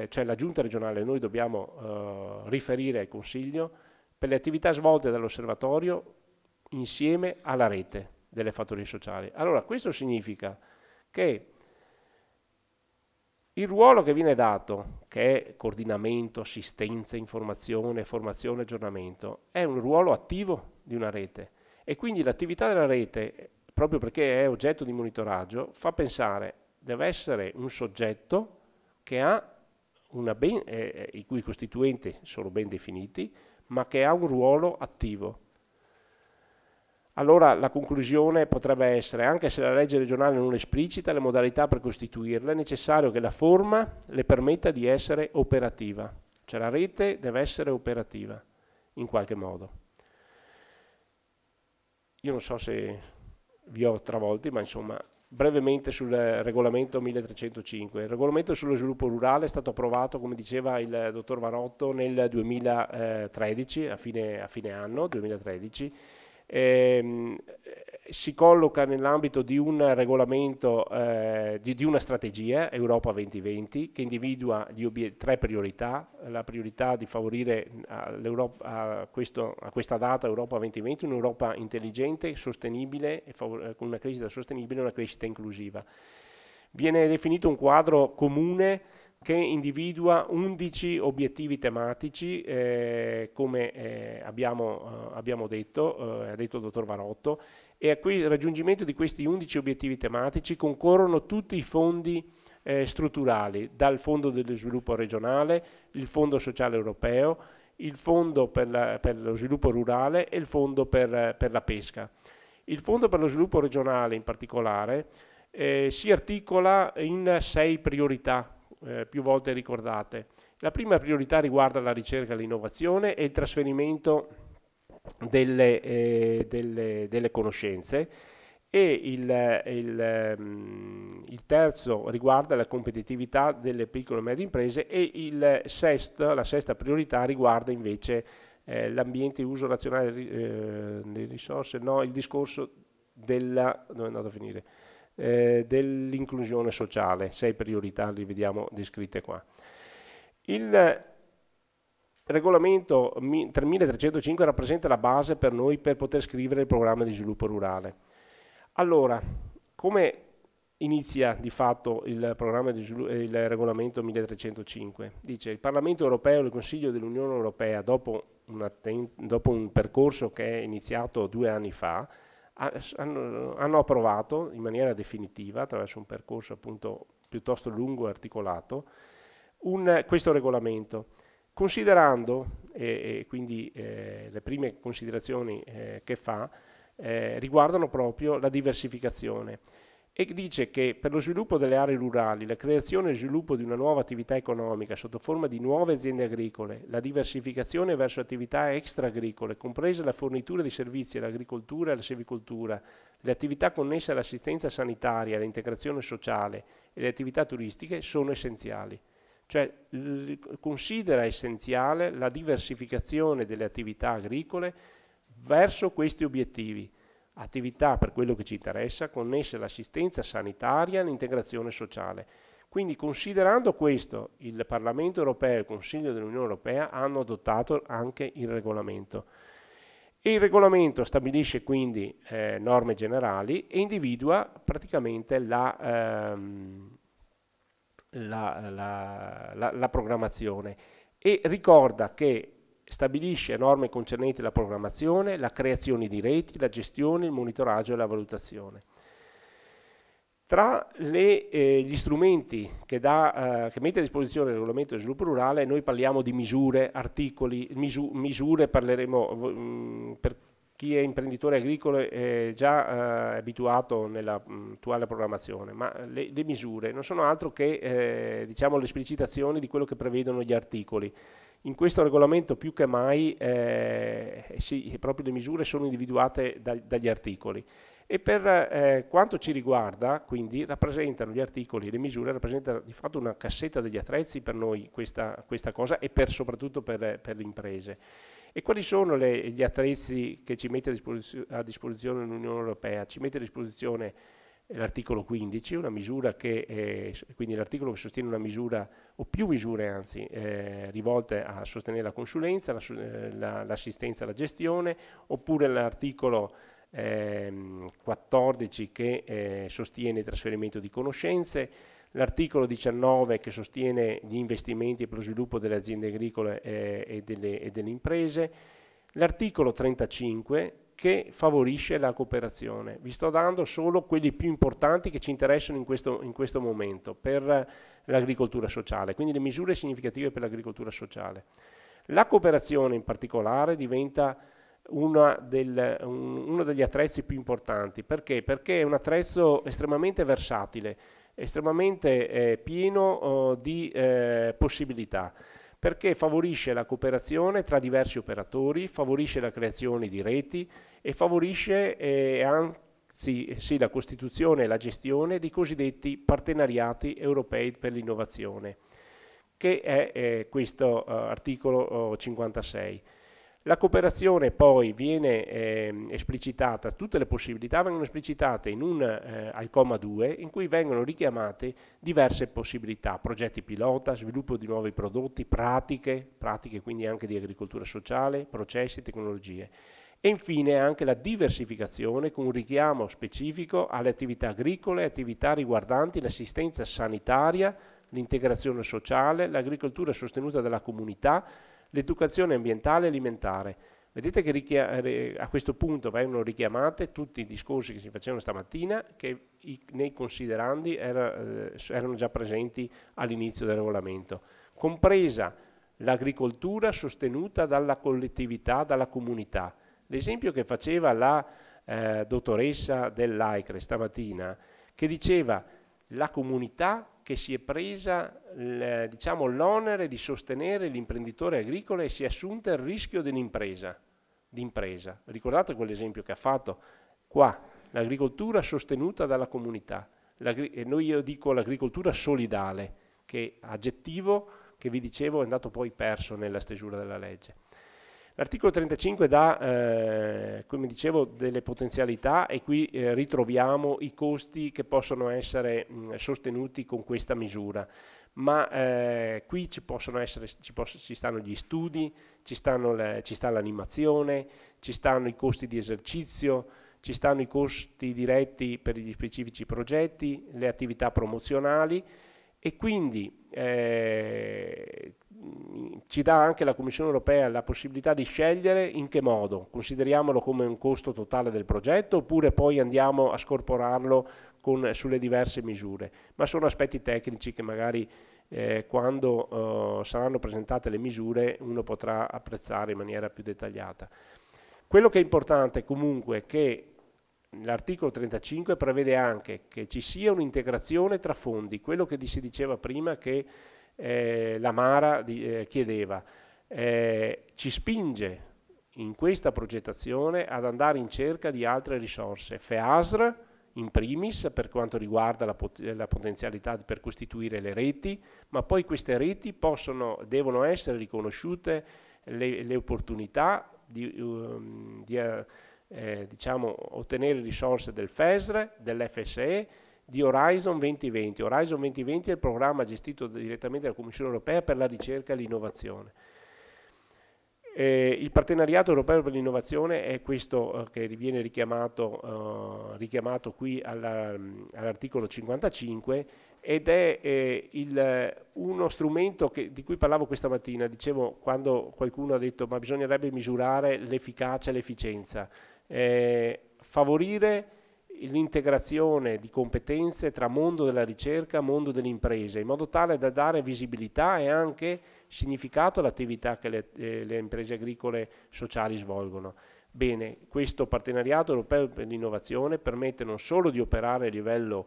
cioè la Giunta regionale, noi dobbiamo riferire al Consiglio per le attività svolte dall'osservatorio insieme alla rete. delle fattorie sociali. Allora, questo significa che il ruolo che viene dato, che è coordinamento, assistenza, informazione, formazione, aggiornamento, è un ruolo attivo di una rete, e quindi l'attività della rete, proprio perché è oggetto di monitoraggio, fa pensare deve essere un soggetto che ha i cui costituenti sono ben definiti, ma che ha un ruolo attivo. Allora la conclusione potrebbe essere, anche se la legge regionale non esplicita le modalità per costituirla, è necessario che la forma le permetta di essere operativa, cioè la rete deve essere operativa in qualche modo. Io non so se vi ho travolti, ma insomma, brevemente sul regolamento 1305. Il regolamento sullo sviluppo rurale è stato approvato, come diceva il dottor Varotto, nel 2013, a fine anno 2013. Si colloca nell'ambito di un regolamento, di una strategia Europa 2020 che individua 3 priorità: la priorità di favorire a questa data Europa 2020 un'Europa intelligente, sostenibile, con una crescita sostenibile e una crescita inclusiva. Viene definito un quadro comune che individua 11 obiettivi tematici, come abbiamo detto, ha detto il dottor Varotto, e al raggiungimento di questi 11 obiettivi tematici concorrono tutti i fondi strutturali, dal Fondo dello Sviluppo Regionale, il Fondo Sociale Europeo, il Fondo per lo Sviluppo Rurale e il Fondo per la Pesca. Il Fondo per lo Sviluppo Regionale in particolare si articola in 6 priorità, più volte ricordate. La prima priorità riguarda la ricerca e l'innovazione e il trasferimento delle conoscenze, e il terzo riguarda la competitività delle piccole e medie imprese, e la sesta priorità riguarda invece l'ambiente e uso razionale delle risorse, no, il discorso dove è andato a finire? Dell'inclusione sociale. 6 priorità li vediamo descritte qua. Il regolamento 1305 rappresenta la base per noi per poter scrivere il programma di sviluppo rurale. Allora, come inizia di fatto il programma il regolamento 1305? Dice: il Parlamento europeo e il Consiglio dell'Unione Europea, dopo un percorso che è iniziato 2 anni fa, hanno approvato in maniera definitiva, attraverso un percorso appunto piuttosto lungo e articolato, questo regolamento, considerando, e quindi le prime considerazioni che fa riguardano proprio la diversificazione, e dice che per lo sviluppo delle aree rurali, la creazione e sviluppo di una nuova attività economica sotto forma di nuove aziende agricole, la diversificazione verso attività extra-agricole, comprese la fornitura di servizi all'agricoltura e alla silvicoltura, le attività connesse all'assistenza sanitaria, all'integrazione sociale e le attività turistiche, sono essenziali. Cioè considera essenziale la diversificazione delle attività agricole verso questi obiettivi. Attività, per quello che ci interessa, connesse all'assistenza sanitaria e all'integrazione sociale. Quindi, considerando questo, il Parlamento europeo e il Consiglio dell'Unione Europea hanno adottato anche il regolamento. E il regolamento stabilisce quindi norme generali e individua praticamente la programmazione, e ricorda che stabilisce norme concernenti la programmazione, la creazione di reti, la gestione, il monitoraggio e la valutazione. Tra gli strumenti che mette a disposizione il regolamento di sviluppo rurale, noi parliamo di misure, articoli, misure parleremo per chi è imprenditore agricolo è già abituato nell'attuale programmazione, ma le misure non sono altro che diciamo l'esplicitazione di quello che prevedono gli articoli. In questo regolamento più che mai proprio le misure sono individuate dagli articoli, e per quanto ci riguarda, quindi, rappresentano gli articoli e le misure, rappresentano di fatto una cassetta degli attrezzi per noi questa cosa, e soprattutto per le imprese. E quali sono gli attrezzi che ci mette a disposizione l'Unione Europea? Ci mette a disposizione l'articolo 15, una misura quindi l'articolo che sostiene una misura, o più misure anzi, rivolte a sostenere la consulenza, l'assistenza alla gestione, oppure l'articolo 14 che sostiene il trasferimento di conoscenze, l'articolo 19 che sostiene gli investimenti per lo sviluppo delle aziende agricole e delle imprese, l'articolo 35 che favorisce la cooperazione. Vi sto dando solo quelli più importanti che ci interessano in questo momento per l'agricoltura sociale, quindi le misure significative per l'agricoltura sociale. La cooperazione in particolare diventa uno degli attrezzi più importanti. Perché? Perché è un attrezzo estremamente versatile, estremamente pieno di possibilità, perché favorisce la cooperazione tra diversi operatori, favorisce la creazione di reti e favorisce anzi la costituzione e la gestione dei cosiddetti partenariati europei per l'innovazione, che è questo articolo 56. La cooperazione poi viene esplicitata, tutte le possibilità vengono esplicitate al comma 2, in cui vengono richiamate diverse possibilità: progetti pilota, sviluppo di nuovi prodotti, pratiche quindi anche di agricoltura sociale, processi, tecnologie. E infine anche la diversificazione con un richiamo specifico alle attività agricole, attività riguardanti l'assistenza sanitaria, l'integrazione sociale, l'agricoltura sostenuta dalla comunità, l'educazione ambientale e alimentare. Vedete che a questo punto vengono richiamate tutti i discorsi che si facevano stamattina, che nei considerandi erano già presenti all'inizio del regolamento, compresa l'agricoltura sostenuta dalla collettività, dalla comunità. L'esempio che faceva la dottoressa dell'AICRE stamattina, che diceva la comunità che si è presa l'onere di sostenere l'imprenditore agricolo e si è assunta il rischio d'impresa. Ricordate quell'esempio che ha fatto qua, l'agricoltura sostenuta dalla comunità. Io dico l'agricoltura solidale, che aggettivo che vi dicevo è andato poi perso nella stesura della legge. L'articolo 35 dà, come dicevo, delle potenzialità e qui ritroviamo i costi che possono essere sostenuti con questa misura, ma qui ci stanno gli studi, ci sta l'animazione, ci stanno i costi di esercizio, ci stanno i costi diretti per gli specifici progetti, le attività promozionali e quindi ci dà anche la Commissione europea la possibilità di scegliere in che modo. Consideriamolo come un costo totale del progetto oppure poi andiamo a scorporarlo sulle diverse misure, ma sono aspetti tecnici che magari quando saranno presentate le misure uno potrà apprezzare in maniera più dettagliata. Quello che è importante comunque è che l'articolo 35 prevede anche che ci sia un'integrazione tra fondi, quello che si diceva prima che la Mara chiedeva, ci spinge in questa progettazione ad andare in cerca di altre risorse, FEASR in primis per quanto riguarda la potenzialità per costituire le reti, ma poi queste reti devono essere riconosciute le opportunità di ottenere risorse del FESR, dell'FSE, di Horizon 2020. Horizon 2020 è il programma gestito direttamente dalla Commissione europea per la ricerca e l'innovazione. Il partenariato europeo per l'innovazione è questo che viene richiamato qui all'articolo 55 ed è uno strumento di cui parlavo questa mattina. Dicevo, quando qualcuno ha detto ma bisognerebbe misurare l'efficacia e l'efficienza, favorire l'integrazione di competenze tra mondo della ricerca e mondo delle imprese, in modo tale da dare visibilità e anche significato all'attività che le imprese agricole sociali svolgono. Bene, questo partenariato europeo per l'innovazione permette non solo di operare a livello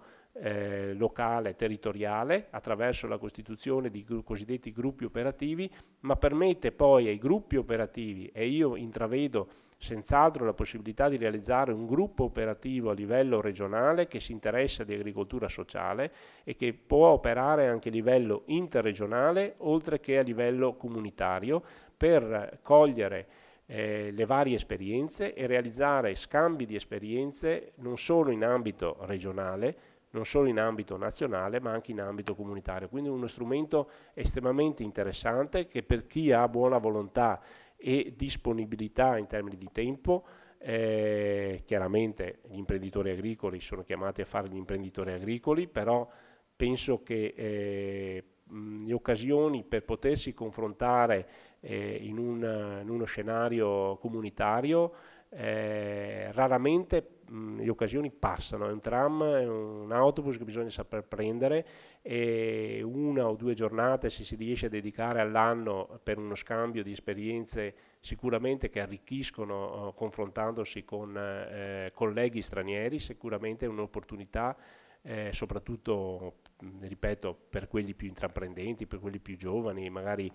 locale, territoriale, attraverso la costituzione di cosiddetti gruppi operativi, ma permette poi ai gruppi operativi, e io intravedo senz'altro la possibilità di realizzare un gruppo operativo a livello regionale che si interessa di agricoltura sociale e che può operare anche a livello interregionale oltre che a livello comunitario per cogliere le varie esperienze e realizzare scambi di esperienze non solo in ambito regionale, non solo in ambito nazionale, ma anche in ambito comunitario. Quindi uno strumento estremamente interessante che per chi ha buona volontà e disponibilità in termini di tempo Chiaramente gli imprenditori agricoli sono chiamati a fare gli imprenditori agricoli, però penso che le occasioni per potersi confrontare in uno scenario comunitario raramente le occasioni passano. È un tram, è un autobus che bisogna saper prendere, e 1 o 2 giornate, se si riesce a dedicare all'anno per uno scambio di esperienze sicuramente che arricchiscono confrontandosi con colleghi stranieri, sicuramente è un'opportunità, soprattutto, ripeto, per quelli più intraprendenti, per quelli più giovani, magari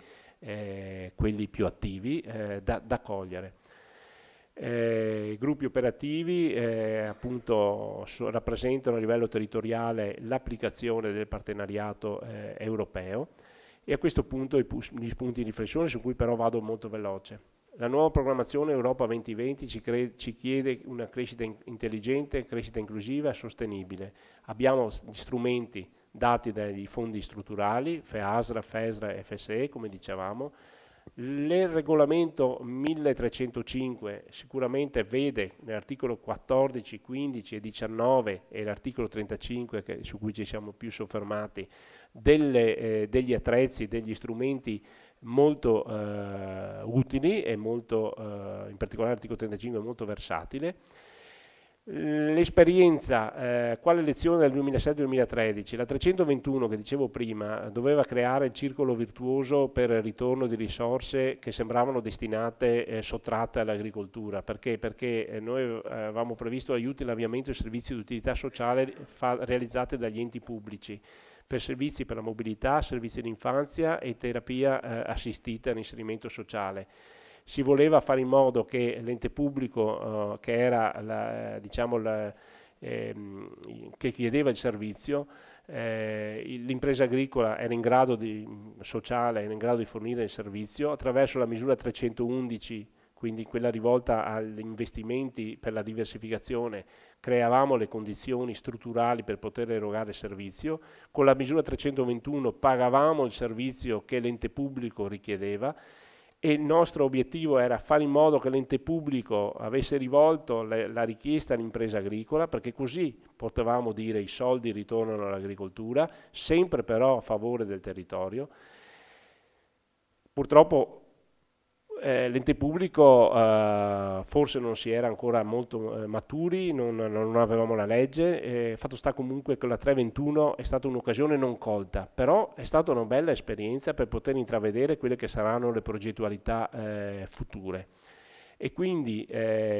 quelli più attivi, da cogliere. I gruppi operativi appunto rappresentano a livello territoriale l'applicazione del partenariato europeo, e a questo punto gli spunti di riflessione, su cui però vado molto veloce. La nuova programmazione Europa 2020 ci chiede una crescita intelligente, crescita inclusiva e sostenibile. Abbiamo gli strumenti dati dai fondi strutturali, FEASRA, FESRA e FSE, come dicevamo. Il regolamento 1305 sicuramente vede nell'articolo 14, 15 e 19 e l'articolo 35, su cui ci siamo più soffermati, degli attrezzi, degli strumenti molto utili e molto, in particolare l'articolo 35 è molto versatile. L'esperienza, quale lezione del 2007-2013? La 321 che dicevo prima doveva creare il circolo virtuoso per il ritorno di risorse che sembravano destinate, sottratte all'agricoltura. Perché? Perché noi avevamo previsto aiuti all'avviamento e servizi di utilità sociale realizzati dagli enti pubblici, per servizi per la mobilità, servizi di infanzia e terapia assistita all'inserimento sociale. Si voleva fare in modo che l'ente pubblico, che era che chiedeva il servizio, l'impresa agricola era in grado sociale era in grado di fornire il servizio attraverso la misura 311, quindi quella rivolta agli investimenti per la diversificazione. Creavamo le condizioni strutturali per poter erogare il servizio. Con la misura 321 pagavamo il servizio che l'ente pubblico richiedeva, e il nostro obiettivo era fare in modo che l'ente pubblico avesse rivolto la richiesta all'impresa agricola, perché così potevamo dire i soldi ritornano all'agricoltura, sempre però a favore del territorio. Purtroppo l'ente pubblico forse non si era ancora molto maturi, non avevamo la legge, fatto sta comunque che la 321 è stata un'occasione non colta, però è stata una bella esperienza per poter intravedere quelle che saranno le progettualità future. E quindi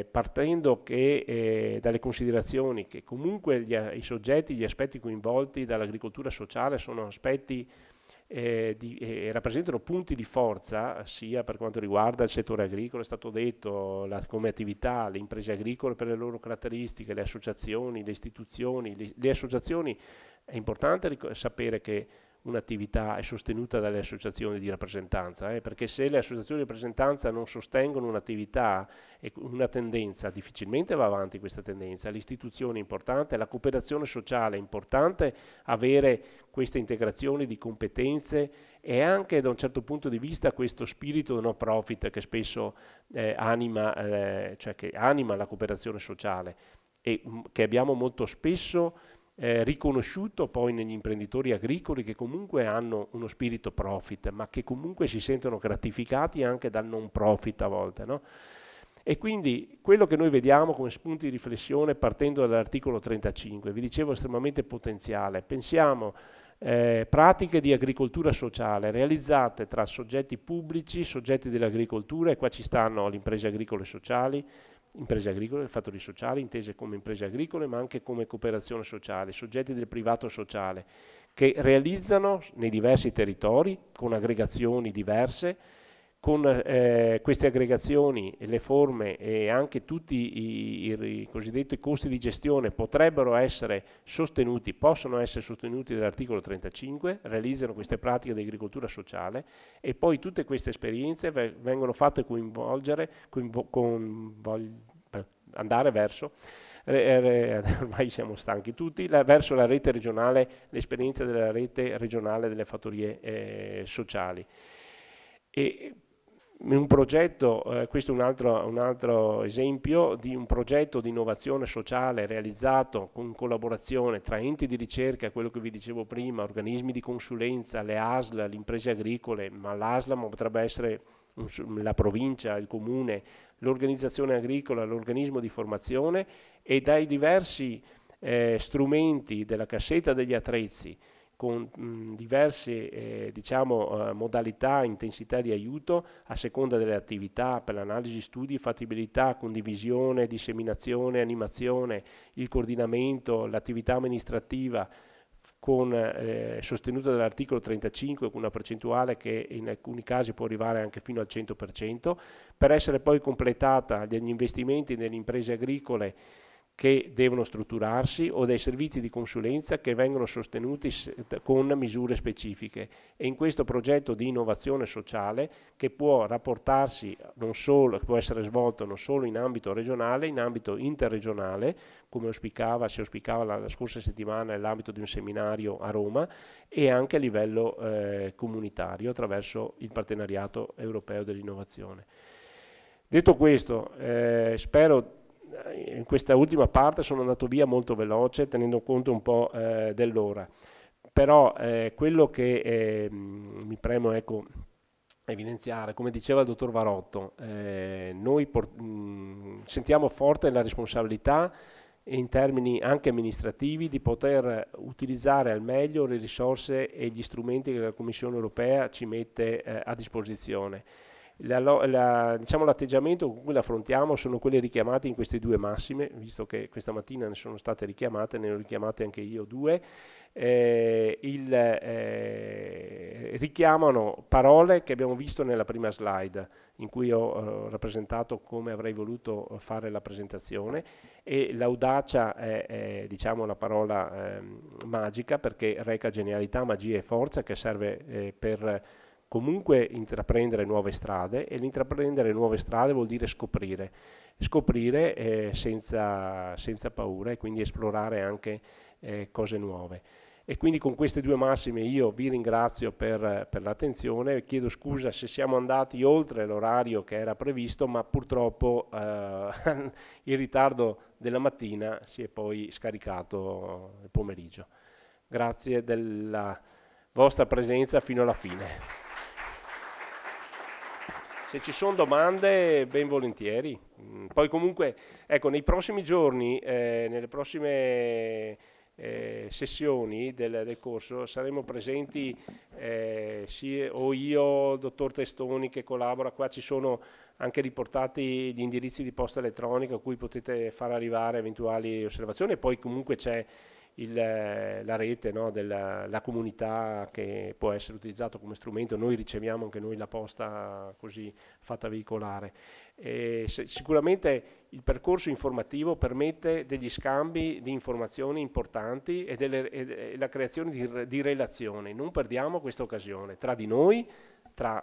partendo dalle considerazioni che comunque i soggetti, gli aspetti coinvolti dall'agricoltura sociale sono aspetti rappresentano punti di forza, sia per quanto riguarda il settore agricolo, è stato detto, come attività, le imprese agricole per le loro caratteristiche, le associazioni, le istituzioni. Le associazioni, è importante sapere che un'attività è sostenuta dalle associazioni di rappresentanza, perché se le associazioni di rappresentanza non sostengono un'attività e una tendenza, difficilmente va avanti questa tendenza. L'istituzione è importante, la cooperazione sociale è importante, avere queste integrazioni di competenze e anche da un certo punto di vista questo spirito no profit che spesso anima la cooperazione sociale e che abbiamo molto spesso riconosciuto poi negli imprenditori agricoli, che comunque hanno uno spirito profit, ma che comunque si sentono gratificati anche dal non profit a volte, no? E quindi quello che noi vediamo come spunti di riflessione partendo dall'articolo 35, vi dicevo, estremamente potenziale. Pensiamo pratiche di agricoltura sociale realizzate tra soggetti pubblici, soggetti dell'agricoltura, e qua ci stanno le imprese agricole sociali, imprese agricole, fattori sociali, intese come imprese agricole, ma anche come cooperazione sociale, soggetti del privato sociale, che realizzano nei diversi territori, con aggregazioni diverse, con queste aggregazioni, le forme e anche tutti i cosiddetti costi di gestione potrebbero essere sostenuti, possono essere sostenuti dall'articolo 35, realizzano queste pratiche di agricoltura sociale, e poi tutte queste esperienze vengono fatte andare verso, ormai siamo stanchi tutti, verso la rete regionale, l'esperienza della rete regionale delle fattorie sociali. E un progetto, questo è un altro esempio di un progetto di innovazione sociale realizzato con collaborazione tra enti di ricerca, quello che vi dicevo prima, organismi di consulenza, le ASL, le imprese agricole, ma l'ASL potrebbe essere la provincia, il comune, l'organizzazione agricola, l'organismo di formazione, e dai diversi strumenti della cassetta degli attrezzi con diverse modalità, intensità di aiuto a seconda delle attività per l'analisi, studi, fattibilità, condivisione, disseminazione, animazione, il coordinamento, l'attività amministrativa sostenuta dall'articolo 35 con una percentuale che in alcuni casi può arrivare anche fino al 100%, per essere poi completata dagli investimenti nelle imprese agricole che devono strutturarsi o dai servizi di consulenza che vengono sostenuti con misure specifiche. E in questo progetto di innovazione sociale, che può rapportarsi non solo, che può essere svolto non solo in ambito regionale, in ambito interregionale, come si auspicava la scorsa settimana nell'ambito di un seminario a Roma, e anche a livello comunitario attraverso il partenariato europeo dell'innovazione. Detto questo, spero. In questa ultima parte sono andato via molto veloce tenendo conto un po' dell'ora, però quello che mi premo evidenziare, come diceva il dottor Varotto, noi sentiamo forte la responsabilità in termini anche amministrativi di poter utilizzare al meglio le risorse e gli strumenti che la Commissione europea ci mette a disposizione. L'atteggiamento con cui l'affrontiamo sono quelli richiamati in queste due massime, visto che questa mattina ne sono state richiamate, ne ho richiamate anche io due. Richiamano parole che abbiamo visto nella prima slide, in cui ho rappresentato come avrei voluto fare la presentazione, e l'audacia è la parola magica, perché reca genialità, magia e forza, che serve per comunque intraprendere nuove strade, e l'intraprendere nuove strade vuol dire scoprire senza paura, e quindi esplorare anche cose nuove. E quindi con queste due massime io vi ringrazio per l'attenzione, chiedo scusa se siamo andati oltre l'orario che era previsto, ma purtroppo il ritardo della mattina si è poi scaricato il pomeriggio. Grazie della vostra presenza fino alla fine. Se ci sono domande, ben volentieri. Poi comunque, ecco, nei prossimi giorni, nelle prossime sessioni del corso, saremo presenti o io, il dottor Testoni che collabora, qua ci sono anche riportati gli indirizzi di posta elettronica a cui potete far arrivare eventuali osservazioni, e poi comunque c'è la rete, no, la comunità, che può essere utilizzato come strumento. Noi riceviamo anche noi la posta così fatta veicolare. Sicuramente il percorso informativo permette degli scambi di informazioni importanti e la creazione di relazioni. Non perdiamo questa occasione tra di noi, tra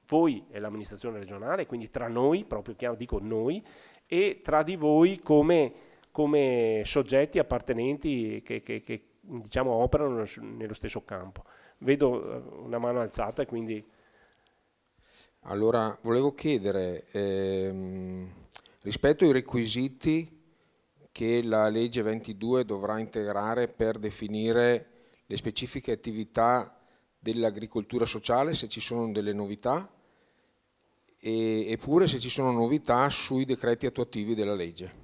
voi e l'amministrazione regionale, quindi tra noi, proprio dico noi, e tra di voi come soggetti appartenenti che operano nello stesso campo. Vedo una mano alzata, e quindi... Allora, volevo chiedere, rispetto ai requisiti che la legge 22 dovrà integrare per definire le specifiche attività dell'agricoltura sociale, se ci sono delle novità, eppure se ci sono novità sui decreti attuativi della legge.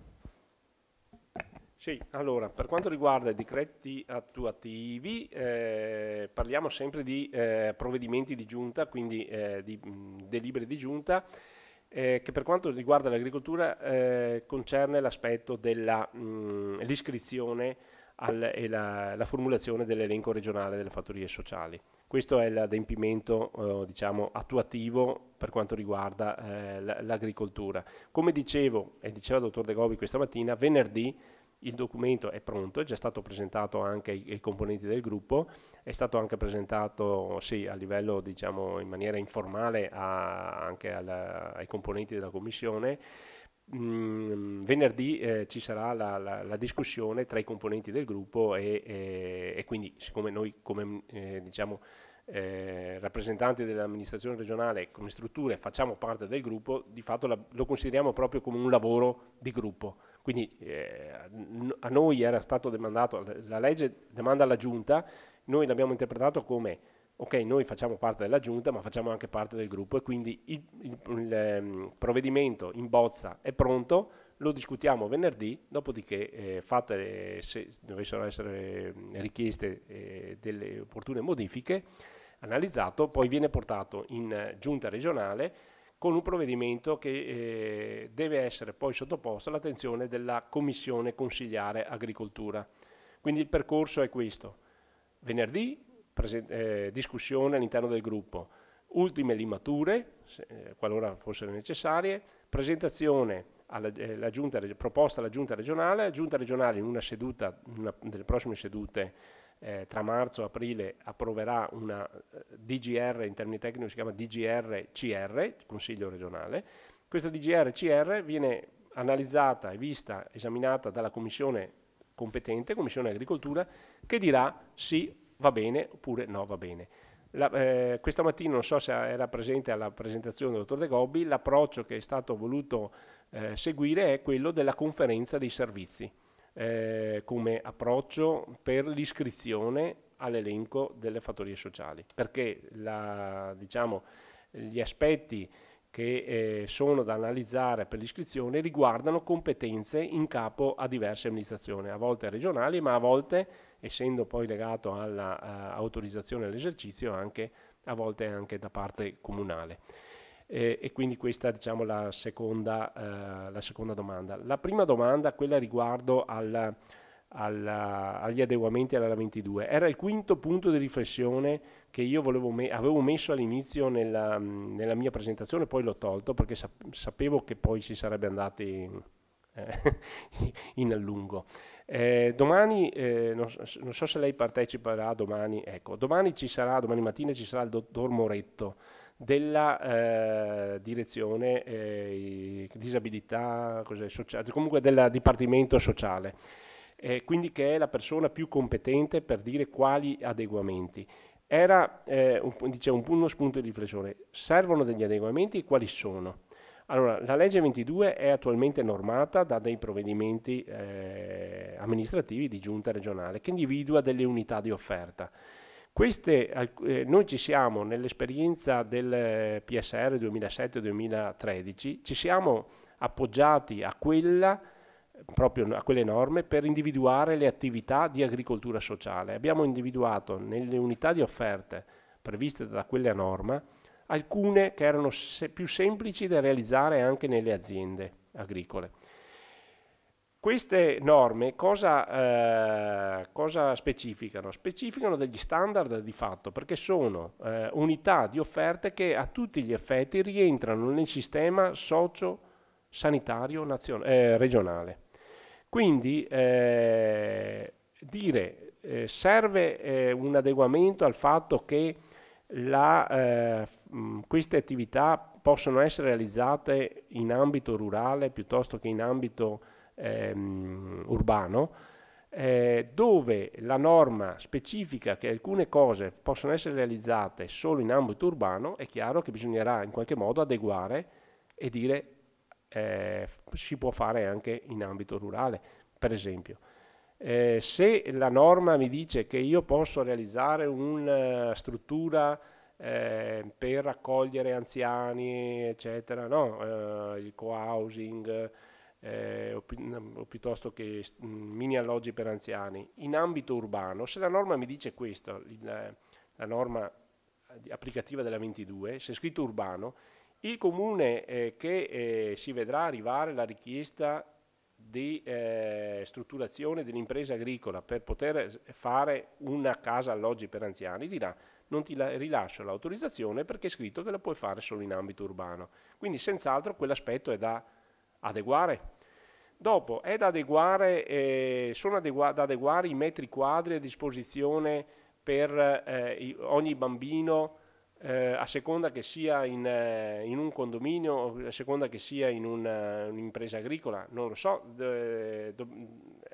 Sì, allora, per quanto riguarda i decreti attuativi, parliamo sempre di provvedimenti di giunta, quindi di delibere di giunta, che per quanto riguarda l'agricoltura concerne l'aspetto dell'iscrizione e la formulazione dell'elenco regionale delle fattorie sociali. Questo è l'adempimento attuativo per quanto riguarda l'agricoltura. Come dicevo, e diceva il dottor De Gobi questa mattina, venerdì il documento è pronto, è già stato presentato anche ai componenti del gruppo, è stato anche presentato a livello in maniera informale anche ai componenti della commissione. Venerdì ci sarà la discussione tra i componenti del gruppo, e quindi siccome noi come rappresentanti dell'amministrazione regionale come strutture facciamo parte del gruppo, di fatto lo consideriamo proprio come un lavoro di gruppo. Quindi a noi era stato demandato, la legge demanda alla Giunta, noi l'abbiamo interpretato come ok, noi facciamo parte della Giunta ma facciamo anche parte del gruppo, e quindi il provvedimento in bozza è pronto, lo discutiamo venerdì, dopodiché fatte, se dovessero essere richieste delle opportune modifiche, analizzato, poi viene portato in Giunta regionale con un provvedimento che deve essere poi sottoposto all'attenzione della Commissione Consigliare Agricoltura. Quindi il percorso è questo: venerdì discussione all'interno del gruppo, ultime limature, qualora fossero necessarie, presentazione alla giunta, proposta alla Giunta regionale in una seduta, delle prossime sedute, tra marzo e aprile approverà una DGR, in termini tecnici si chiama DGR-CR, Consiglio regionale. Questa DGR-CR viene analizzata e vista, esaminata dalla Commissione competente, Commissione Agricoltura, che dirà sì, va bene, oppure no, va bene. Questa mattina, non so se era presente alla presentazione del dottor De Gobbi, l'approccio che è stato voluto seguire è quello della conferenza dei servizi, come approccio per l'iscrizione all'elenco delle fattorie sociali, perché diciamo, gli aspetti che sono da analizzare per l'iscrizione riguardano competenze in capo a diverse amministrazioni, a volte regionali, ma a volte, essendo poi legato all'autorizzazione all'esercizio, anche a volte anche da parte comunale. E quindi questa, diciamo, la seconda domanda. La prima domanda, quella riguardo agli adeguamenti alla 22, era il quinto punto di riflessione che io avevo messo all'inizio nella mia presentazione, poi l'ho tolto perché sapevo che poi si sarebbe andati in allungo. Domani, non so se lei parteciperà domani, ecco, domani mattina ci sarà il dottor Moretto della direzione disabilità, sociale, comunque del Dipartimento Sociale, quindi che è la persona più competente per dire quali adeguamenti. Era uno spunto di riflessione: servono degli adeguamenti e quali sono? Allora, la legge 22 è attualmente normata da dei provvedimenti amministrativi di giunta regionale che individua delle unità di offerta. Noi ci siamo, nell'esperienza del PSR 2007-2013, ci siamo appoggiati proprio a quelle norme per individuare le attività di agricoltura sociale. Abbiamo individuato nelle unità di offerte previste da quella norma alcune che erano più semplici da realizzare anche nelle aziende agricole. Queste norme cosa specificano? Specificano degli standard di fatto, perché sono unità di offerte che a tutti gli effetti rientrano nel sistema socio-sanitario regionale. Quindi serve un adeguamento al fatto che queste attività possono essere realizzate in ambito rurale piuttosto che in ambito urbano, dove la norma specifica che alcune cose possono essere realizzate solo in ambito urbano. È chiaro che bisognerà in qualche modo adeguare e dire si può fare anche in ambito rurale. Per esempio, se la norma mi dice che io posso realizzare una struttura per accogliere anziani, eccetera, no? Il co-housing, o piuttosto che mini alloggi per anziani in ambito urbano, se la norma mi dice questo, la norma applicativa della 22, se è scritto urbano, il comune che si vedrà arrivare la richiesta di strutturazione dell'impresa agricola per poter fare una casa alloggi per anziani dirà: non ti rilascio l'autorizzazione perché è scritto che la puoi fare solo in ambito urbano. Quindi senz'altro quell'aspetto è da adeguare. Dopo è da adeguare, da adeguare i metri quadri a disposizione per ogni bambino, a seconda che sia in un condominio, a seconda che sia in un'impresa agricola, non lo so,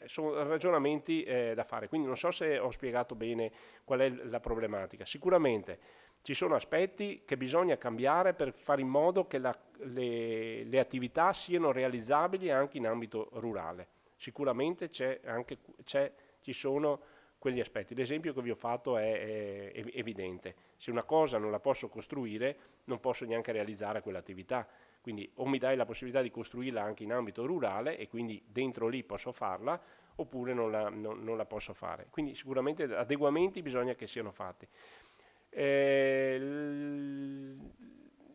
sono ragionamenti da fare, quindi non so se ho spiegato bene qual è la problematica. Sicuramente ci sono aspetti che bisogna cambiare per fare in modo che le attività siano realizzabili anche in ambito rurale. Sicuramente ci sono quegli aspetti. L'esempio che vi ho fatto è evidente. Se una cosa non la posso costruire, non posso neanche realizzare quell'attività. Quindi o mi dai la possibilità di costruirla anche in ambito rurale e quindi dentro lì posso farla, oppure non la posso fare. Quindi sicuramente adeguamenti bisogna che siano fatti.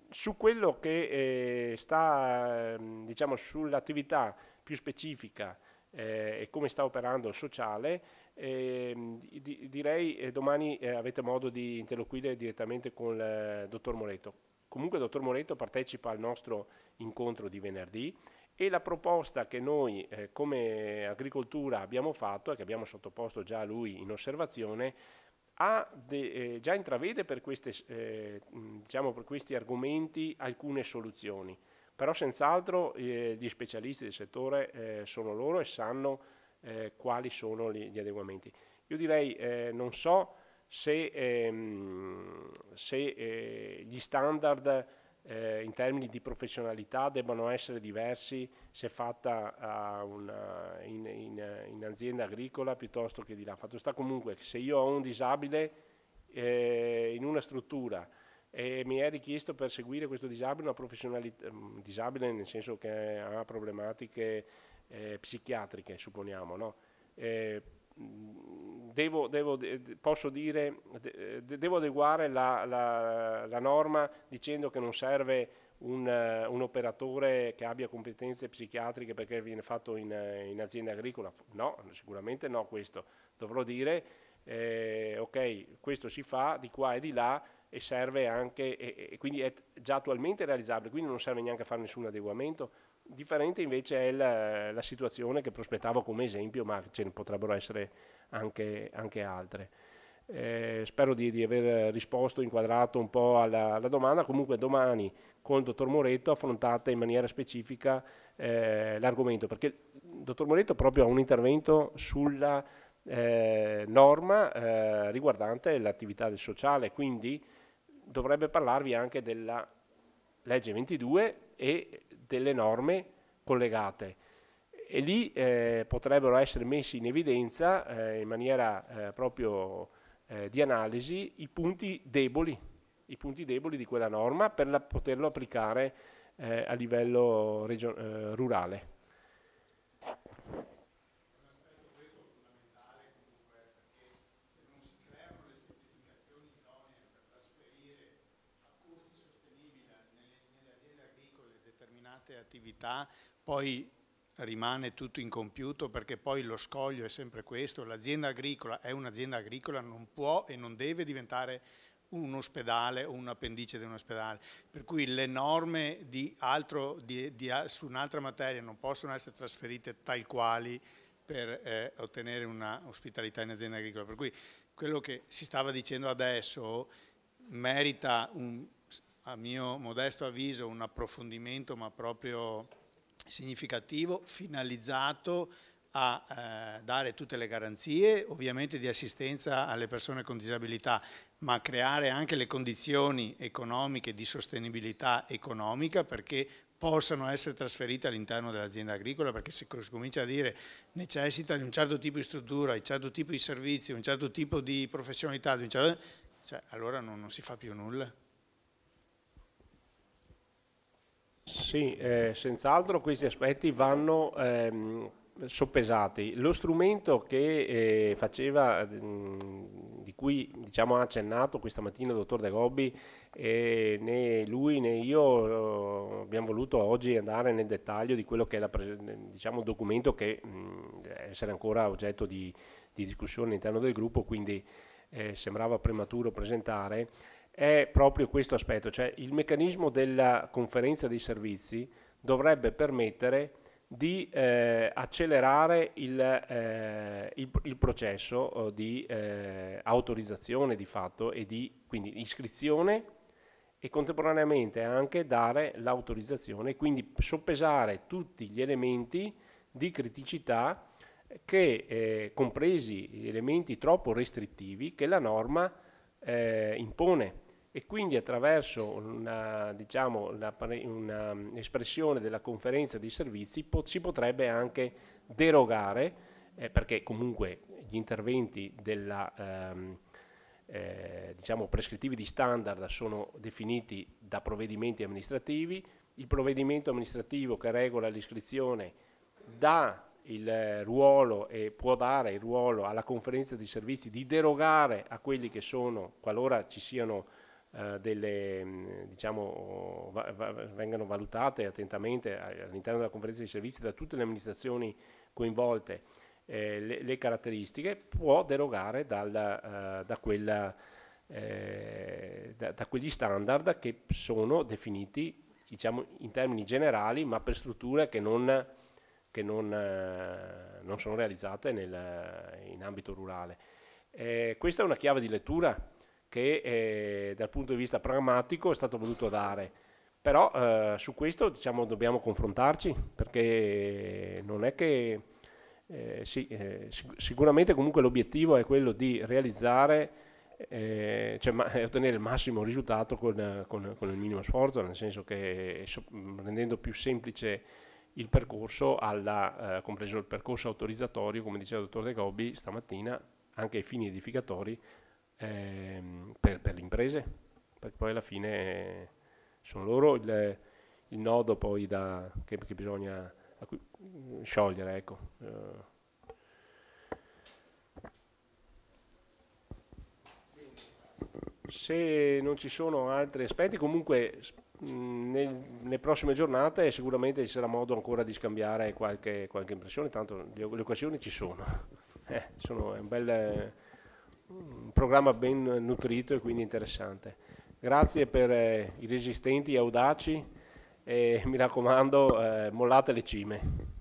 Su quello che sta, diciamo, sull'attività più specifica e come sta operando il sociale, direi domani avete modo di interloquire direttamente con il dottor Moretto. Comunque il dottor Moretto partecipa al nostro incontro di venerdì e la proposta che noi come agricoltura abbiamo fatto e che abbiamo sottoposto già a lui in osservazione già intravede per diciamo, per questi argomenti alcune soluzioni, però senz'altro gli specialisti del settore sono loro e sanno quali sono gli adeguamenti. Io direi, non so se gli standard in termini di professionalità debbano essere diversi se fatta in azienda agricola piuttosto che di là. Fatto sta comunque che se io ho un disabile in una struttura e mi è richiesto per seguire questo disabile una professionalità, disabile nel senso che ha problematiche psichiatriche, supponiamo, no? Devo adeguare la norma dicendo che non serve un operatore che abbia competenze psichiatriche perché viene fatto in azienda agricola? No, sicuramente no, questo. Dovrò dire, ok, questo si fa di qua e di là e serve anche, e quindi è già attualmente realizzabile, quindi non serve neanche a fare nessun adeguamento. Differente invece è la situazione che prospettavo come esempio, ma ce ne potrebbero essere anche altre. Spero di aver risposto, inquadrato un po' alla domanda. Comunque domani con il dottor Moretto affrontate in maniera specifica l'argomento, perché il dottor Moretto proprio ha un intervento sulla norma riguardante l'attività del sociale, quindi dovrebbe parlarvi anche della legge 22 e delle norme collegate, e lì potrebbero essere messi in evidenza in maniera proprio di analisi i punti deboli di quella norma per poterlo applicare a livello rurale. Attività, poi rimane tutto incompiuto, perché poi lo scoglio è sempre questo: l'azienda agricola è un'azienda agricola, non può e non deve diventare un ospedale o un appendice di un ospedale, per cui le norme su un'altra materia non possono essere trasferite tal quali per ottenere una ospitalità in azienda agricola. Per cui quello che si stava dicendo adesso merita a mio modesto avviso un approfondimento, ma proprio significativo, finalizzato a dare tutte le garanzie, ovviamente di assistenza alle persone con disabilità, ma creare anche le condizioni economiche di sostenibilità economica perché possano essere trasferite all'interno dell'azienda agricola, perché se si comincia a dire necessita di un certo tipo di struttura, di un certo tipo di servizi, un certo tipo di professionalità, allora non si fa più nulla. Sì, senz'altro questi aspetti vanno soppesati. Lo strumento che di cui diciamo, ha accennato questa mattina il dottor De Gobbi, né lui né io abbiamo voluto oggi andare nel dettaglio di quello che è diciamo, un documento che essere ancora oggetto di discussione all'interno del gruppo, quindi sembrava prematuro presentare. È proprio questo aspetto, cioè il meccanismo della conferenza dei servizi dovrebbe permettere di accelerare il processo di autorizzazione di fatto e di quindi iscrizione, e contemporaneamente anche dare l'autorizzazione, quindi soppesare tutti gli elementi di criticità che compresi elementi troppo restrittivi che la norma impone, e quindi attraverso un'espressione della conferenza di servizi si potrebbe anche derogare, perché comunque gli interventi prescrittivi di standard sono definiti da provvedimenti amministrativi. Il provvedimento amministrativo che regola l'iscrizione dà il ruolo e può dare il ruolo alla conferenza di servizi di derogare a quelli che sono, qualora ci siano vengano valutate attentamente all'interno della conferenza di servizi da tutte le amministrazioni coinvolte le caratteristiche, può derogare da quegli standard che sono definiti, diciamo, in termini generali, ma per strutture che non sono realizzate in ambito rurale. Questa è una chiave di lettura che dal punto di vista pragmatico è stato voluto dare, però su questo, diciamo, dobbiamo confrontarci, perché non è che sicuramente comunque l'obiettivo è quello di realizzare, ottenere il massimo risultato con il minimo sforzo, nel senso che rendendo più semplice il percorso, compreso il percorso autorizzatorio, come diceva il dottor De Gobbi stamattina, anche ai fini edificatori, per le imprese, perché poi alla fine sono loro il nodo poi che bisogna sciogliere, ecco. Se non ci sono altri aspetti, comunque nelle prossime giornate sicuramente ci sarà modo ancora di scambiare qualche impressione, tanto le occasioni ci sono. È un programma ben nutrito e quindi interessante. Grazie per i resistenti e audaci, e mi raccomando, mollate le cime.